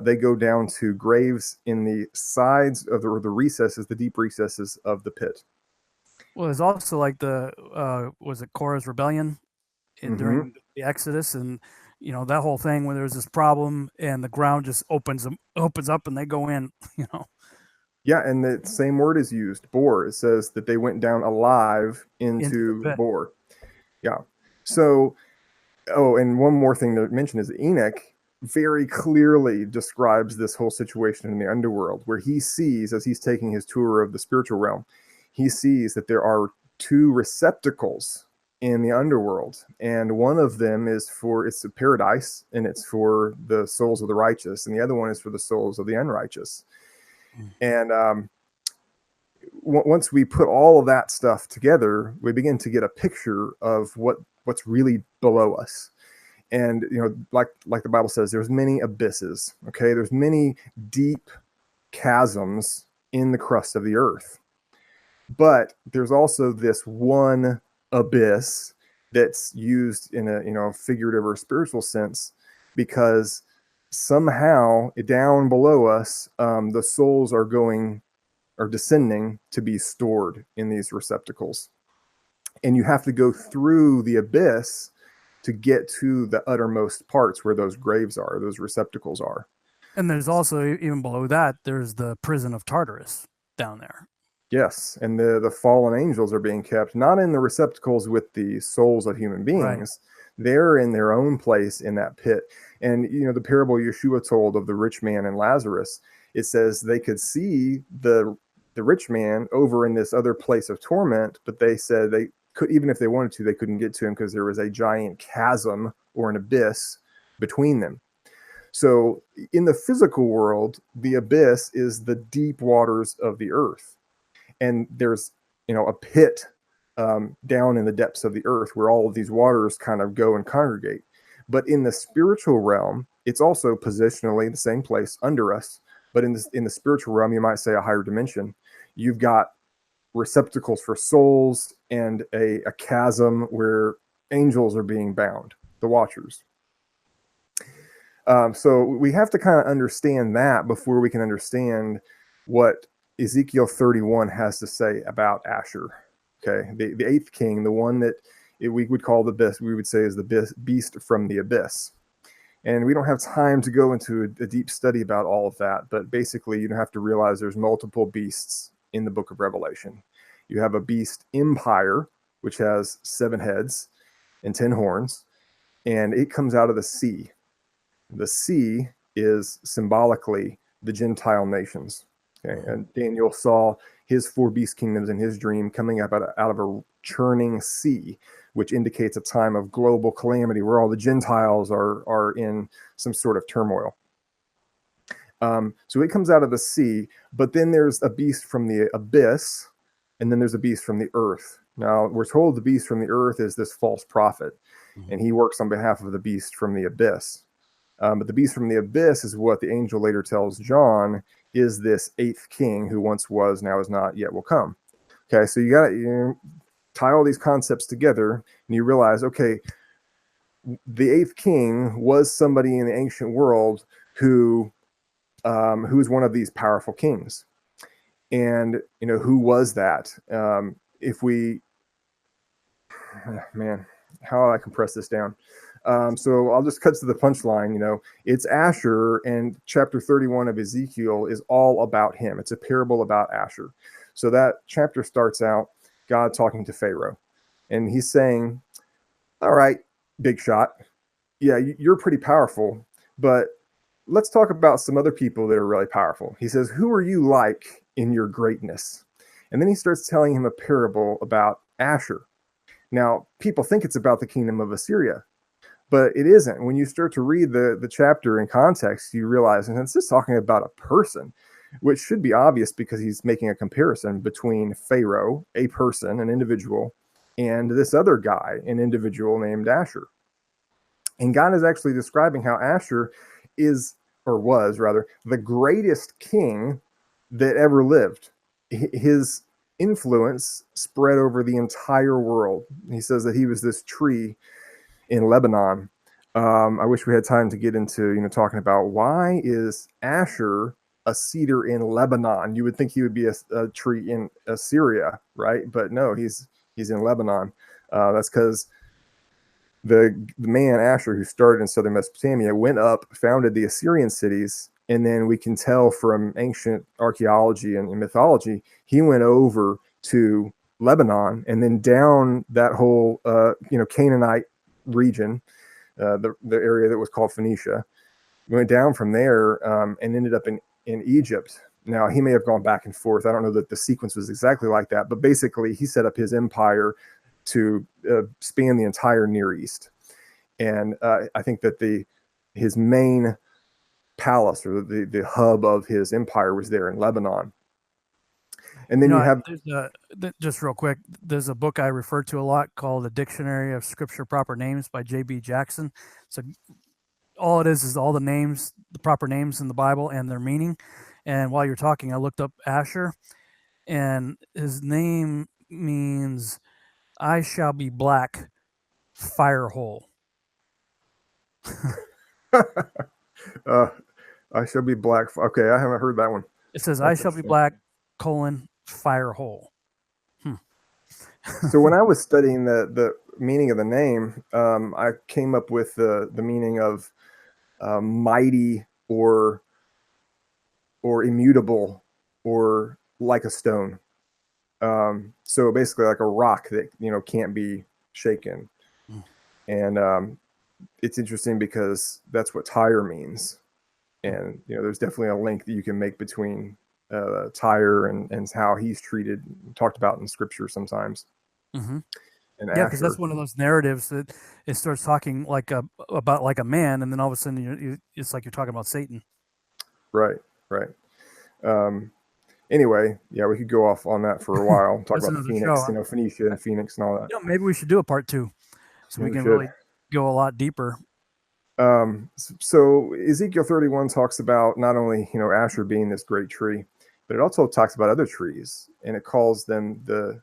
they go down to graves in the sides of the recesses, the deep recesses of the pit. Well, there's also like was it Korah's rebellion during the Exodus, and that whole thing where there's this problem and the ground just opens up and they go in. Yeah, and the same word is used, bore. It says that they went down alive into bore. Yeah. So, and one more thing to mention is Enoch very clearly describes this whole situation in the underworld, where he sees, as he's taking his tour of the spiritual realm, he sees that there are two receptacles in the underworld, and one of them it's a paradise, and it's for the souls of the righteous, and the other one is for the souls of the unrighteous. And once we put all of that stuff together, we begin to get a picture of what's really below us. And like the Bible says, there's many abysses. Okay, there's many deep chasms in the crust of the earth, but there's also this one abyss that's used in a figurative or spiritual sense, because somehow down below us, the souls are descending to be stored in these receptacles, and you have to go through the abyss to get to the uttermost parts where those graves are, those receptacles are. And there's also, even below that, there's the prison of Tartarus down there. Yes, and the fallen angels are being kept not in the receptacles with the souls of human beings. Right. They're in their own place in that pit. And the parable Yeshua told of the rich man and Lazarus, it says they could see the rich man over in this other place of torment, but they said they could, even if they wanted to, they couldn't get to him because there was a giant chasm or an abyss between them. So in the physical world, the abyss is the deep waters of the earth. and there's a pit down in the depths of the earth where all of these waters kind of go and congregate. But in the spiritual realm, it's also positionally the same place under us. But in the spiritual realm, you might say a higher dimension, you've got receptacles for souls and a chasm where angels are being bound, the watchers. So we have to kind of understand that before we can understand what Ezekiel 31 has to say about Asshur. Okay, the eighth king, the one that we would call the best, we would say is the beast from the abyss. And we don't have time to go into a deep study about all of that, but basically you have to realize there's multiple beasts in the book of Revelation. You have a beast empire, which has 7 heads and 10 horns, and it comes out of the sea. The sea is symbolically the Gentile nations. Okay, and Daniel saw his 4 beast kingdoms in his dream coming up out of a churning sea, which indicates a time of global calamity where all the Gentiles are in some sort of turmoil. So it comes out of the sea, but then there's a beast from the abyss, and then there's a beast from the earth. Now, we're told the beast from the earth is this false prophet, and he works on behalf of the beast from the abyss. But the beast from the abyss is what the angel later tells John is this 8th king who once was, now is not, yet will come. Okay, so you got to tie all these concepts together, and you realize, okay, the 8th king was somebody in the ancient world who is one of these powerful kings. And, who was that? If we, man, how do I compress this down? So I'll just cut to the punchline. It's Asshur, and chapter 31 of Ezekiel is all about him. It's a parable about Asshur. So that chapter starts out God talking to Pharaoh, and he's saying, all right, big shot. Yeah, you're pretty powerful, but let's talk about some other people that are really powerful. He says, who are you like in your greatness? And then he starts telling him a parable about Asshur. Now, people think it's about the kingdom of Assyria, but it isn't. When you start to read the chapter in context, you realize, and it's just talking about a person, which should be obvious because he's making a comparison between Pharaoh, a person, an individual, and this other guy, an individual named Asshur. And God is actually describing how Asshur is, or was rather, the greatest king that ever lived. His influence spread over the entire world. He says that he was this tree in Lebanon. I wish we had time to get into talking about why is Asshur a cedar in Lebanon. You would think he would be a tree in Assyria, right? But no, he's in Lebanon. That's because the man Asshur, who started in southern Mesopotamia, went up, founded the Assyrian cities, and then we can tell from ancient archaeology and mythology, he went over to Lebanon and then down that whole Canaanite region, the area that was called Phoenicia. Went down from there and ended up in Egypt. Now, he may have gone back and forth. I don't know that the sequence was exactly like that, but basically he set up his empire to span the entire Near East. And I think that his main palace, or the hub of his empire, was there in Lebanon. And then you have... just real quick, there's a book I refer to a lot called The Dictionary of Scripture Proper Names by J.B. Jackson. So all it is all the names, the proper names in the Bible and their meaning. And while you're talking, I looked up Asshur, and his name means I shall be black, fire hole. I shall be black. Okay, I haven't heard that one. It says, I shall be black, fire hole. So when I was studying the meaning of the name, I came up with the meaning of mighty or immutable or like a stone. So basically like a rock that can't be shaken. And it's interesting because that's what Tyre means. And there's definitely a link that you can make between Tyre and how he's treated, talked about in scripture sometimes. Mm-hmm. Yeah, because that's one of those narratives that it starts talking about like a man, and then all of a sudden it's like you're talking about Satan. Right. Anyway, yeah, we could go off on that for a while. Talk That's about another Phoenix, show. Phoenicia and Phoenix and all that. Maybe we should do a part 2 so we Maybe we can should. really go a lot deeper. So Ezekiel 31 talks about not only, Asshur being this great tree, but it also talks about other trees, and it calls them the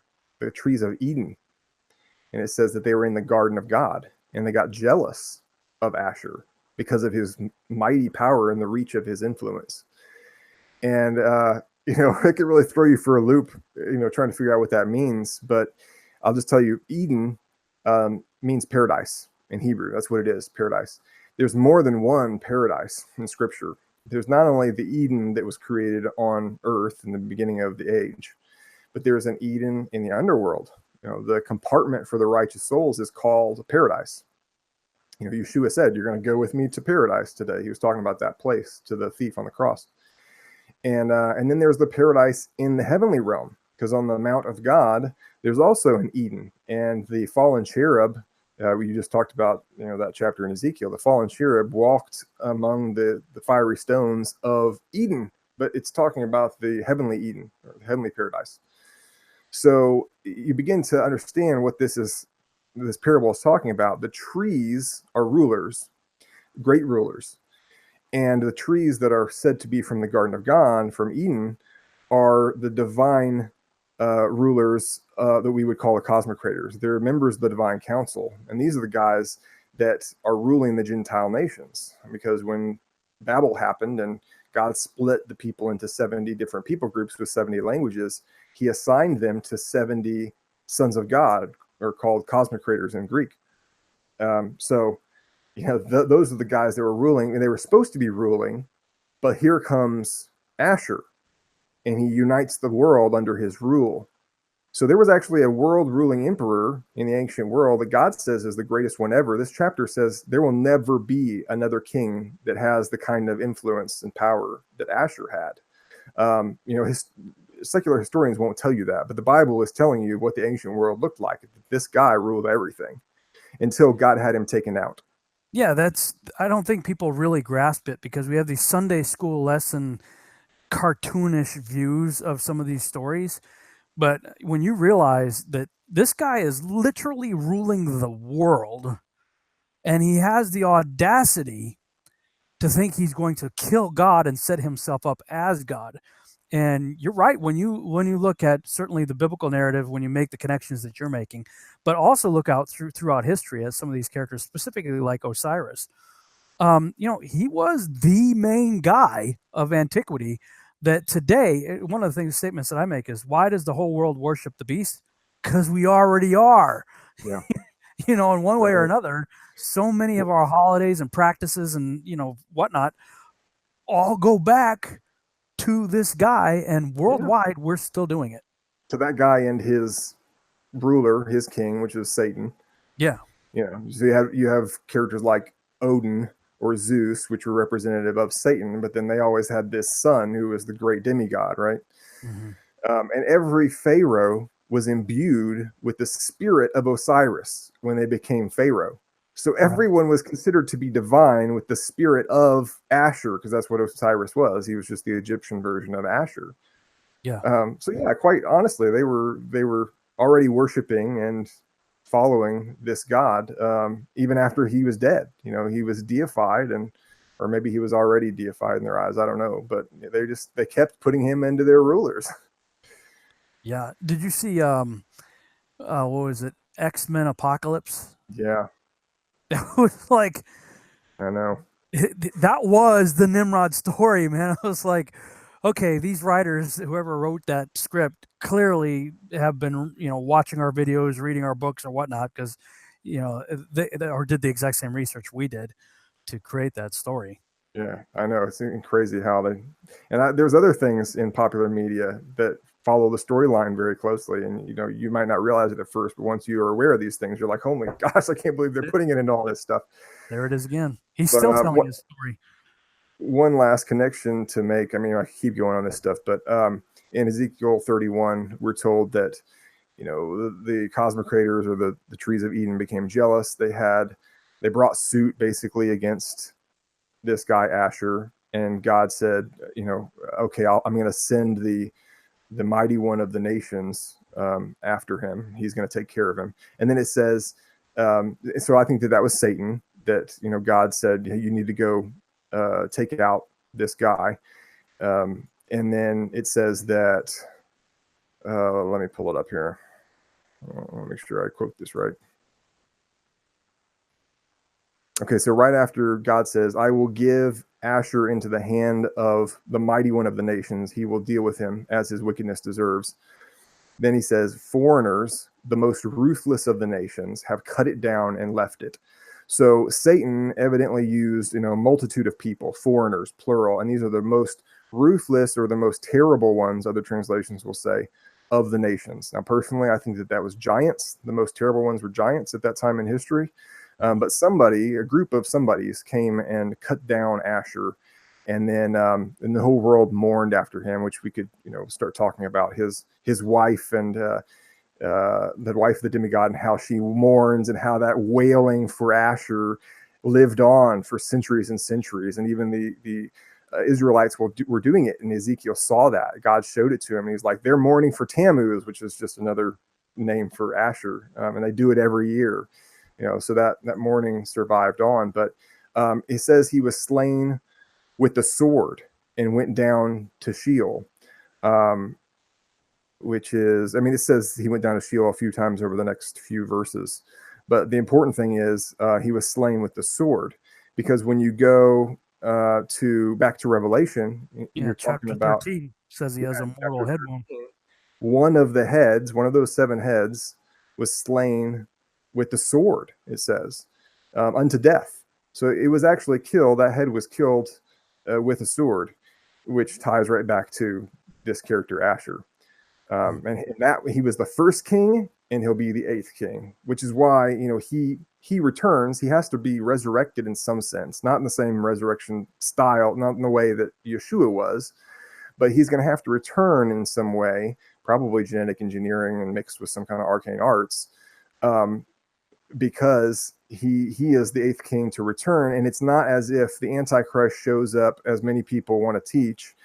trees of Eden. And it says that they were in the garden of God, and they got jealous of Asshur because of his mighty power and the reach of his influence. And, it can really throw you for a loop, trying to figure out what that means. But I'll just tell you, Eden means paradise in Hebrew. That's what it is, paradise. There's more than one paradise in Scripture. There's not only the Eden that was created on earth in the beginning of the age, but there's an Eden in the underworld. The compartment for the righteous souls is called paradise. Yeshua said, "You're going to go with me to paradise today." He was talking about that place to the thief on the cross. And then there's the paradise in the heavenly realm, because on the Mount of God, there's also an Eden. And the fallen cherub, we just talked about, that chapter in Ezekiel, the fallen cherub walked among the fiery stones of Eden, but it's talking about the heavenly Eden, or the heavenly paradise. So you begin to understand what this parable is talking about. The trees are rulers, great rulers. And the trees that are said to be from the Garden of God, from Eden, are the divine rulers that we would call the cosmocrators. They're members of the divine council. And these are the guys that are ruling the Gentile nations. Because when Babel happened and God split the people into 70 different people groups with 70 languages, he assigned them to 70 sons of God, or called cosmocrators in Greek. Those are the guys that were ruling, and they were supposed to be ruling, but here comes Asshur, and he unites the world under his rule. So there was actually a world ruling emperor in the ancient world that God says is the greatest one ever. This chapter says there will never be another king that has the kind of influence and power that Asshur had. Secular historians won't tell you that, but the Bible is telling you what the ancient world looked like. This guy ruled everything until God had him taken out. Yeah, I don't think people really grasp it, because we have these Sunday school lesson cartoonish views of some of these stories. But when you realize that this guy is literally ruling the world, and he has the audacity to think he's going to kill God and set himself up as God. And you're right, when you look at certainly the biblical narrative, when you make the connections that you're making, but also look out throughout history at some of these characters, specifically like Osiris. He was the main guy of antiquity. That today, one of the statements that I make is, why does the whole world worship the beast? Because we already are. Yeah. In one way or another, so many of our holidays and practices and whatnot all go back to this guy, and worldwide we're still doing it. To that guy and his ruler, his king, which is Satan. Yeah. So you have characters like Odin or Zeus, which were representative of Satan, but then they always had this son who was the great demigod, right? Mm-hmm. And every pharaoh was imbued with the spirit of Osiris when they became pharaoh. So everyone was considered to be divine with the spirit of Asshur, because that's what Osiris was. He was just the Egyptian version of Asshur. Yeah. Quite honestly, they were already worshiping and following this god even after he was dead. He was deified, or maybe he was already deified in their eyes. I don't know, but they kept putting him into their rulers. Yeah. Did you see what was it? X-Men Apocalypse? Yeah. It was like, I know. That was the Nimrod story, man. I was like, okay, these writers, whoever wrote that script, clearly have been, watching our videos, reading our books or whatnot, because, they or did the exact same research we did to create that story. Yeah, I know. It's crazy how there's other things in popular media that follow the storyline very closely. And, you might not realize it at first, but once you are aware of these things, you're like, oh my gosh, I can't believe they're putting it into all this stuff. There it is again. He's still telling his story. One last connection to make. I mean, I keep going on this stuff, but in Ezekiel 31, we're told that, the cosmocrators, or the trees of Eden, became jealous. They brought suit basically against this guy Asshur, and God said, okay, I'm going to send the the mighty one of the nations after him. He's going to take care of him. And then it says, so I think that was Satan, that, God said, you need to go take out this guy. And then it says that, let me pull it up here. I'll make sure I quote this right. Okay, so right after God says, I will give Asshur into the hand of the mighty one of the nations. He will deal with him as his wickedness deserves. Then he says, foreigners, the most ruthless of the nations, have cut it down and left it. So Satan evidently used, a multitude of people, foreigners, plural, and these are the most ruthless or the most terrible ones, other translations will say, of the nations. Now, personally, I think that was giants. The most terrible ones were giants at that time in history. But a group of somebodies came and cut down Asshur, and then and the whole world mourned after him, which we could, start talking about his wife and the wife of the demigod and how she mourns and how that wailing for Asshur lived on for centuries and centuries. And even the Israelites were doing it, and Ezekiel saw that. God showed it to him, and he's like, they're mourning for Tammuz, which is just another name for Asshur, and they do it every year. So that mourning survived on. But it says he was slain with the sword and went down to Sheol, which is, it says he went down to Sheol a few times over the next few verses. But the important thing is he was slain with the sword, because when you go back to Revelation, you're talking about 13 says he has a mortal head wound. One of those 7 heads was slain with the sword, it says, unto death. So it was actually killed. That head was killed with a sword, which ties right back to this character Asshur. And that he was the first king, and he'll be the 8th king, which is why, he returns. He has to be resurrected in some sense, not in the same resurrection style, not in the way that Yeshua was, but he's going to have to return in some way, probably genetic engineering and mixed with some kind of arcane arts, because he is the 8th king to return. And it's not as if the Antichrist shows up, as many people want to teach,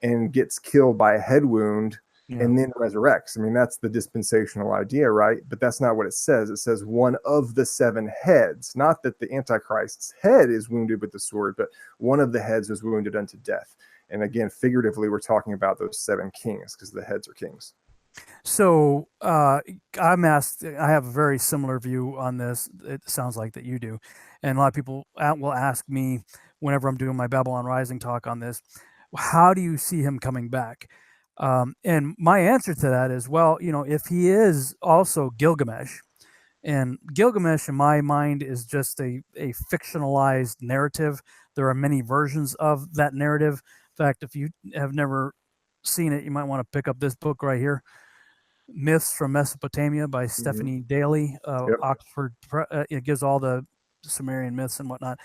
and gets killed by a head wound and then resurrects. That's the dispensational idea, right? But that's not what it says. It says one of the 7 heads, not that the Antichrist's head is wounded with the sword, but one of the heads was wounded unto death. And again, figuratively, we're talking about those 7 kings, because the heads are kings. So I'm asked, I have a very similar view on this. It sounds like that you do. And a lot of people will ask me whenever I'm doing my Babylon Rising talk on this, how do you see him coming back? And my answer to that is, well, if he is also Gilgamesh, and Gilgamesh in my mind is just a fictionalized narrative. There are many versions of that narrative. In fact, if you have never seen it, you might want to pick up this book right here, Myths from Mesopotamia by Stephanie Daly, Oxford. It gives all the Sumerian myths and whatnot.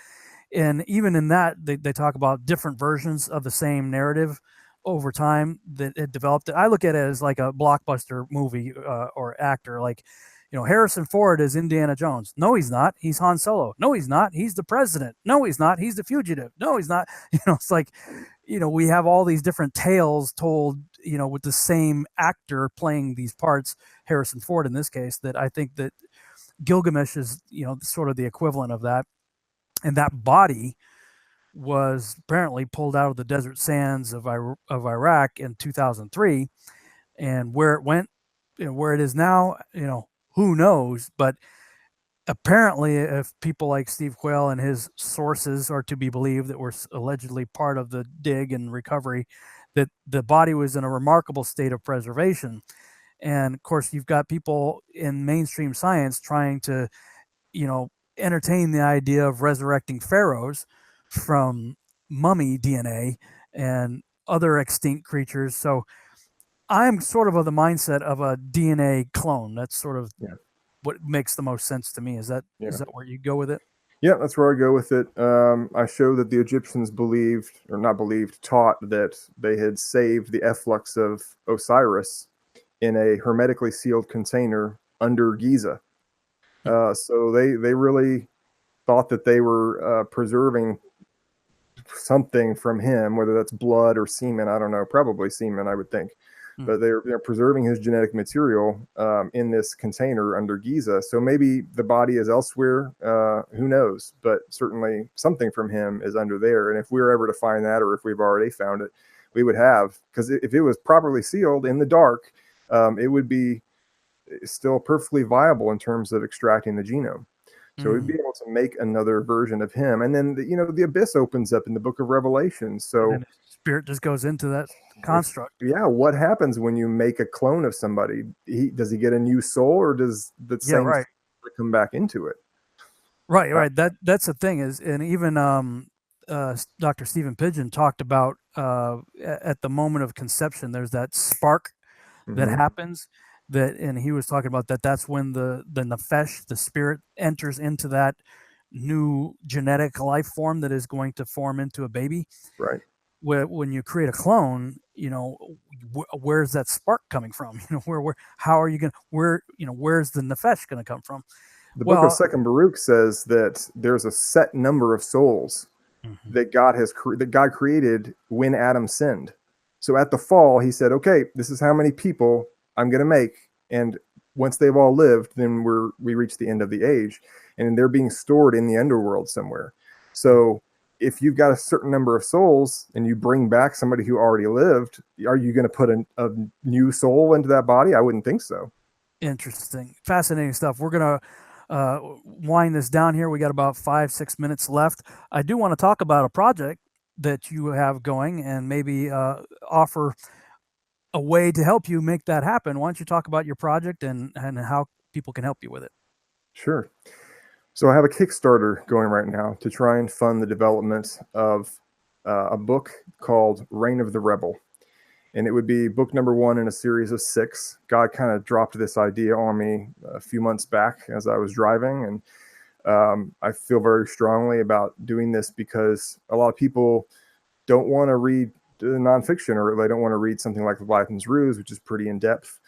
And even in that, they talk about different versions of the same narrative over time that it developed. I look at it as like a blockbuster movie or actor. Like, Harrison Ford is Indiana Jones. No, he's not. He's Han Solo. No, he's not. He's the president. No, he's not. He's the fugitive. No, he's not. It's like, we have all these different tales told, with the same actor playing these parts, Harrison Ford in this case, that I think that Gilgamesh is, sort of the equivalent of that. And that body was apparently pulled out of the desert sands of Iraq in 2003. And where it went, where it is now, who knows? But apparently, if people like Steve Quayle and his sources are to be believed, that were allegedly part of the dig and recovery, that the body was in a remarkable state of preservation. And of course, you've got people in mainstream science trying to, entertain the idea of resurrecting pharaohs from mummy DNA and other extinct creatures. So I'm sort of the mindset of a DNA clone. That's sort of what makes the most sense to me. Is that where you go with it? Yeah, that's where I go with it. I show that the Egyptians taught that they had saved the efflux of Osiris in a hermetically sealed container under Giza. So they really thought that they were preserving something from him, whether that's blood or semen. I don't know, probably semen, I would think. but they're preserving his genetic material in this container under Giza. So maybe the body is elsewhere. Who knows? But certainly something from him is under there. And if we were ever to find that, or if we've already found it, we would have, because if it was properly sealed in the dark, it would be still perfectly viable in terms of extracting the genome. So we'd be able to make another version of him. And then, the abyss opens up in the book of Revelation. So and spirit just goes into that construct. Yeah. What happens when you make a clone of somebody? Does he get a new soul, or does the same soul come back into it? Right. That's the thing is, and even Dr. Stephen Pidgeon talked about at the moment of conception, there's that spark that happens. And he was talking about that. That's when the nefesh, the spirit, enters into that new genetic life form that is going to form into a baby. Right. When you create a clone, where's that spark coming from? How are you going to, where's the nefesh going to come from? The book of Second Baruch says that there's a set number of souls that God created when Adam sinned. So at the fall, he said, okay, this is how many people I'm going to make. And once they've all lived, then we reach the end of the age, and they're being stored in the underworld somewhere. So if you've got a certain number of souls and you bring back somebody who already lived, are you going to put a new soul into that body? I wouldn't think so. Interesting. Fascinating stuff. We're going to wind this down here. We got about 5-6 minutes left. I do want to talk about a project that you have going and maybe offer a way to help you make that happen. Why don't you talk about your project and how people can help you with it? Sure. So I have a Kickstarter going right now to try and fund the development of a book called Reign of the Rebel. And it would be book number 1 in a series of 6. God kind of dropped this idea on me a few months back as I was driving. And I feel very strongly about doing this because a lot of people don't want to read nonfiction, or they don't want to read something like Leviathan's Ruse, which is pretty in depth,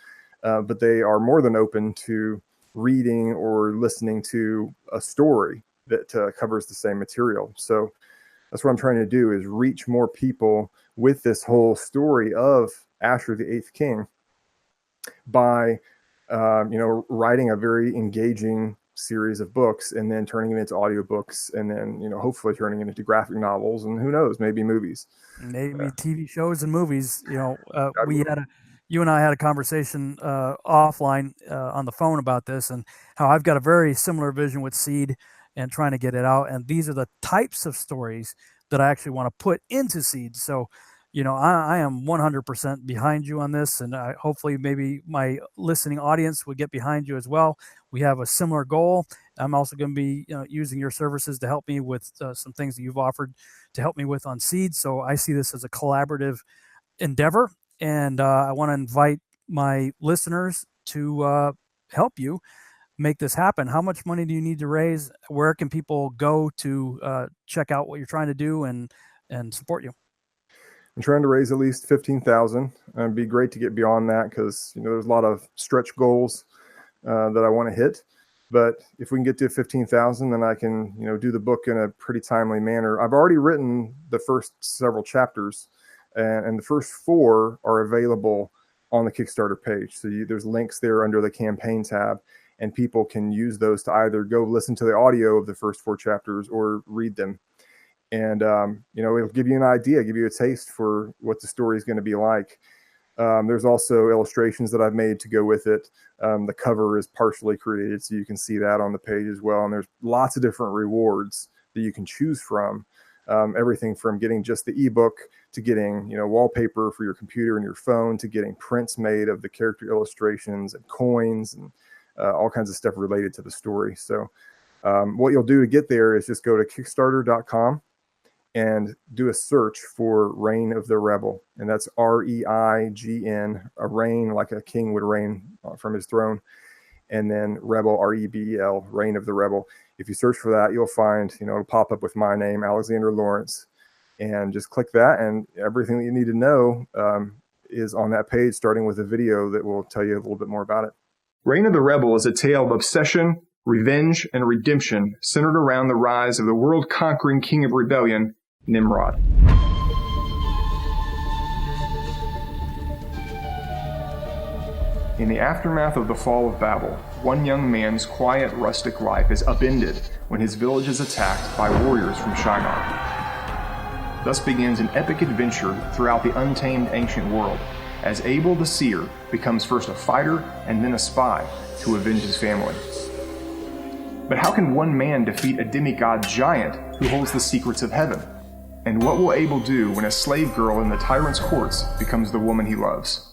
but they are more than open to reading or listening to a story that covers the same material. So that's what I'm trying to do, is reach more people with this whole story of Asshur, the 8th king, by writing a very engaging series of books and then turning them into audiobooks, and then hopefully turning it into graphic novels, and who knows, maybe movies, maybe TV shows and movies. You and I had a conversation offline on the phone about this, and how I've got a very similar vision with Seed and trying to get it out, and these are the types of stories that I actually want to put into Seed. So I am 100% behind you on this, and hopefully maybe my listening audience would get behind you as well. We have a similar goal. I'm also going to be using your services to help me with some things that you've offered to help me with on Seed. So I see this as a collaborative endeavor, and I want to invite my listeners to help you make this happen. How much money do you need to raise? Where can people go to check out what you're trying to do and support you? I'm trying to raise at least 15,000. It'd be great to get beyond that, because there's a lot of stretch goals that I want to hit. But if we can get to 15,000, then I can do the book in a pretty timely manner. I've already written the first several chapters, and the first 4 are available on the Kickstarter page. So there's links there under the campaign tab, and people can use those to either go listen to the audio of the first 4 chapters or read them. And, it'll give you an idea, give you a taste for what the story is going to be like. There's also illustrations that I've made to go with it. The cover is partially created, so you can see that on the page as well. And there's lots of different rewards that you can choose from. Everything from getting just the ebook to getting, wallpaper for your computer and your phone, to getting prints made of the character illustrations and coins and all kinds of stuff related to the story. So what you'll do to get there is just go to Kickstarter.com and do a search for Reign of the Rebel. And that's REIGN, a reign like a king would reign from his throne. And then Rebel, REBEL, Reign of the Rebel. If you search for that, you'll find, it'll pop up with my name, Alexander Lawrence. And just click that, and everything that you need to know is on that page, starting with a video that will tell you a little bit more about it. Reign of the Rebel is a tale of obsession, revenge, and redemption centered around the rise of the world-conquering king of rebellion, Nimrod. In the aftermath of the fall of Babel, one young man's quiet, rustic life is upended when his village is attacked by warriors from Shinar. Thus begins an epic adventure throughout the untamed ancient world, as Abel the seer becomes first a fighter and then a spy to avenge his family. But how can one man defeat a demigod giant who holds the secrets of heaven? And what will Abel do when a slave girl in the tyrant's courts becomes the woman he loves?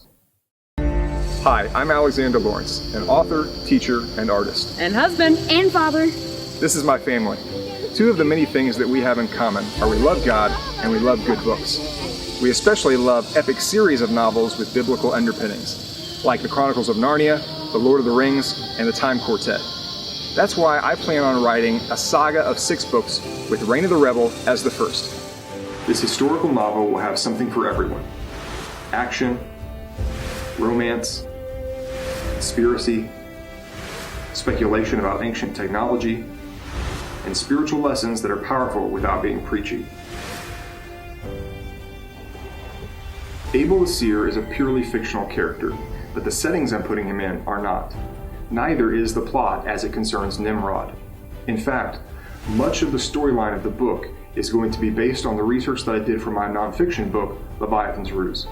Hi, I'm Alexander Lawrence, an author, teacher, and artist. And husband. And father. This is my family. Two of the many things that we have in common are we love God and we love good books. We especially love epic series of novels with biblical underpinnings, like the Chronicles of Narnia, The Lord of the Rings, and the Time Quartet. That's why I plan on writing a saga of 6 books with Reign of the Rebel as the first. This historical novel will have something for everyone. Action, romance, conspiracy, speculation about ancient technology, and spiritual lessons that are powerful without being preachy. Abel the Seer is a purely fictional character, but the settings I'm putting him in are not. Neither is the plot as it concerns Nimrod. In fact, much of the storyline of the book is going to be based on the research that I did for my nonfiction book, Leviathan's Ruse.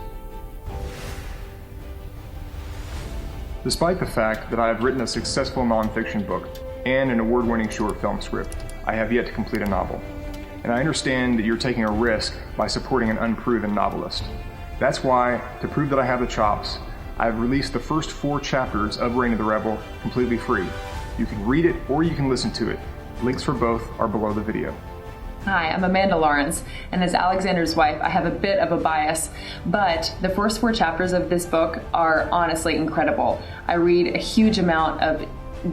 Despite the fact that I have written a successful nonfiction book and an award-winning short film script, I have yet to complete a novel. And I understand that you're taking a risk by supporting an unproven novelist. That's why, to prove that I have the chops, I've released the first 4 chapters of Reign of the Rebel completely free. You can read it or you can listen to it. Links for both are below the video. Hi, I'm Amanda Lawrence, and as Alexander's wife, I have a bit of a bias, but the first 4 chapters of this book are honestly incredible. I read a huge amount of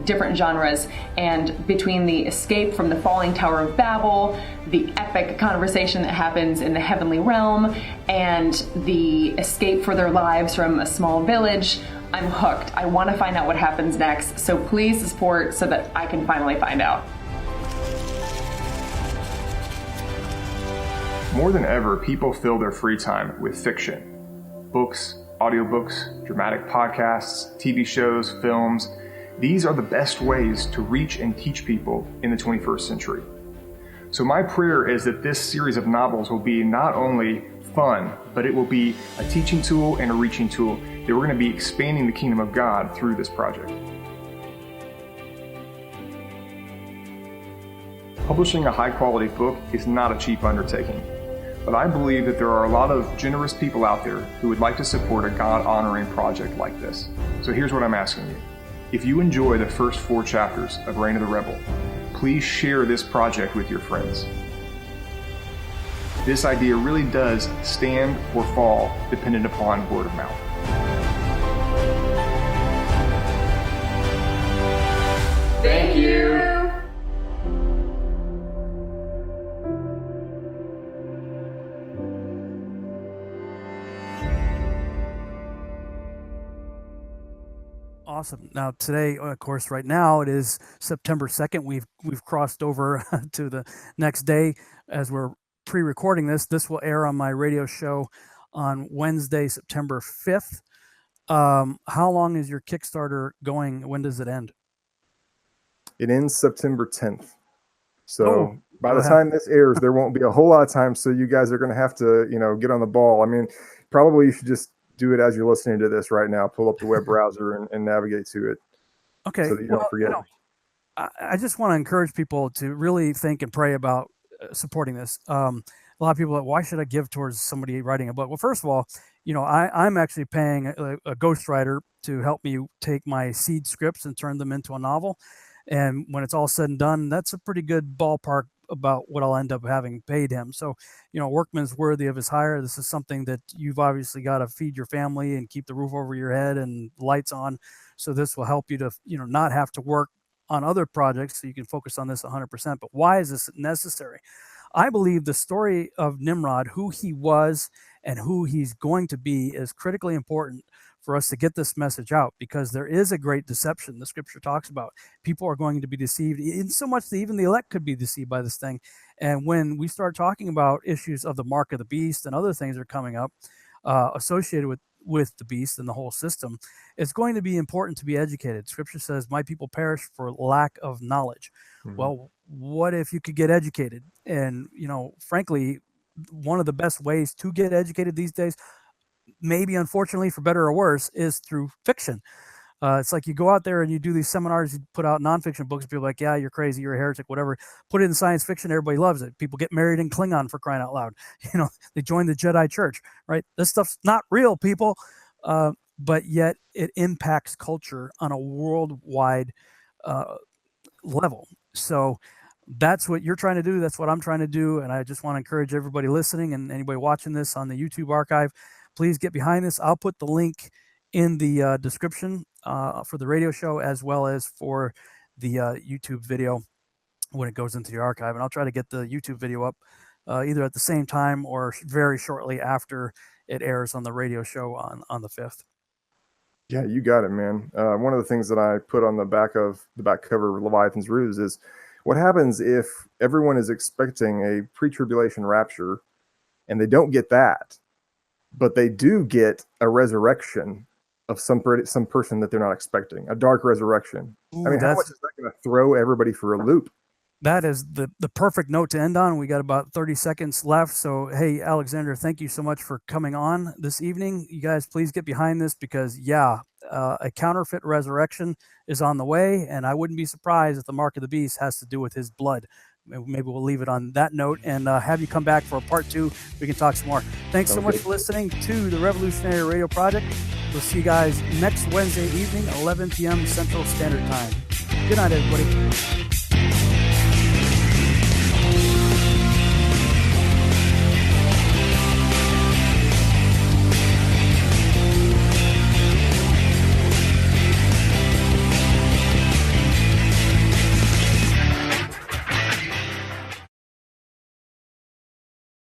different genres, and between the escape from the falling Tower of Babel, the epic conversation that happens in the heavenly realm, and the escape for their lives from a small village, I'm hooked. I want to find out what happens next, so please support so that I can finally find out. More than ever, people fill their free time with fiction. Books, audiobooks, dramatic podcasts, TV shows, films. These are the best ways to reach and teach people in the 21st century. So my prayer is that this series of novels will be not only fun, but it will be a teaching tool and a reaching tool that we're going to be expanding the kingdom of God through this project. Publishing a high-quality book is not a cheap undertaking. But I believe that there are a lot of generous people out there who would like to support a God-honoring project like this. So here's what I'm asking you. If you enjoy the first 4 chapters of Reign of the Rebel, please share this project with your friends. This idea really does stand or fall dependent upon word of mouth. Thank you! Awesome. Now today, of course, right now it is September 2nd. We've crossed over to the next day as we're pre-recording this. This will air on my radio show on Wednesday, September 5th. How long is your Kickstarter going? When does it end? It ends September 10th. So by the time this airs, there won't be a whole lot of time. So you guys are going to have to, get on the ball. I mean, probably you should just do it as you're listening to this right now. Pull up the web browser and navigate to it. Okay. So that you don't forget. I just want to encourage people to really think and pray about supporting this. A lot of people are like, why should I give towards somebody writing a book? Well, first of all, I'm actually paying a ghostwriter to help me take my seed scripts and turn them into a novel. And when it's all said and done, that's a pretty good ballpark about what I'll end up having paid him. So, workman's worthy of his hire. This is something that you've obviously got to feed your family and keep the roof over your head and lights on. So this will help you to, not have to work on other projects so you can focus on this 100%. But why is this necessary? I believe the story of Nimrod, who he was and who he's going to be, is critically important for us to get this message out, because there is a great deception the scripture talks about. People are going to be deceived, in so much that even the elect could be deceived by this thing. And when we start talking about issues of the mark of the beast and other things that are coming up associated with with the beast and the whole system, it's going to be important to be educated. Scripture says, my people perish for lack of knowledge. Well, what if you could get educated? And, frankly, one of the best ways to get educated these days, maybe unfortunately for better or worse, is through fiction. It's like you go out there and you do these seminars, you put out nonfiction books, people are like, yeah, you're crazy, you're a heretic, whatever. Put it in science fiction, everybody loves it. People get married in Klingon, for crying out loud. They join the Jedi Church, right? This stuff's not real, people. But yet it impacts culture on a worldwide level. So that's what you're trying to do. That's what I'm trying to do. And I just want to encourage everybody listening and anybody watching this on the YouTube archive, please get behind this. I'll put the link in the description for the radio show, as well as for the YouTube video when it goes into the archive. And I'll try to get the YouTube video up either at the same time or very shortly after it airs on the radio show on the 5th. Yeah, you got it, man. One of the things that I put on the back cover of Leviathan's Ruse is what happens if everyone is expecting a pre-tribulation rapture and they don't get that, but they do get a resurrection of some person that they're not expecting, a dark resurrection. Ooh, how much is that going to throw everybody for a loop? That is the perfect note to end on. We got about 30 seconds left. So, hey, Alexander, thank you so much for coming on this evening. You guys, please get behind this because, a counterfeit resurrection is on the way. And I wouldn't be surprised if the mark of the beast has to do with his blood. Maybe we'll leave it on that note and have you come back for a part 2. We can talk some more. Thanks so much for listening to the Revolutionary Radio Project. We'll see you guys next Wednesday evening, 11 p.m. Central Standard Time. Good night, everybody.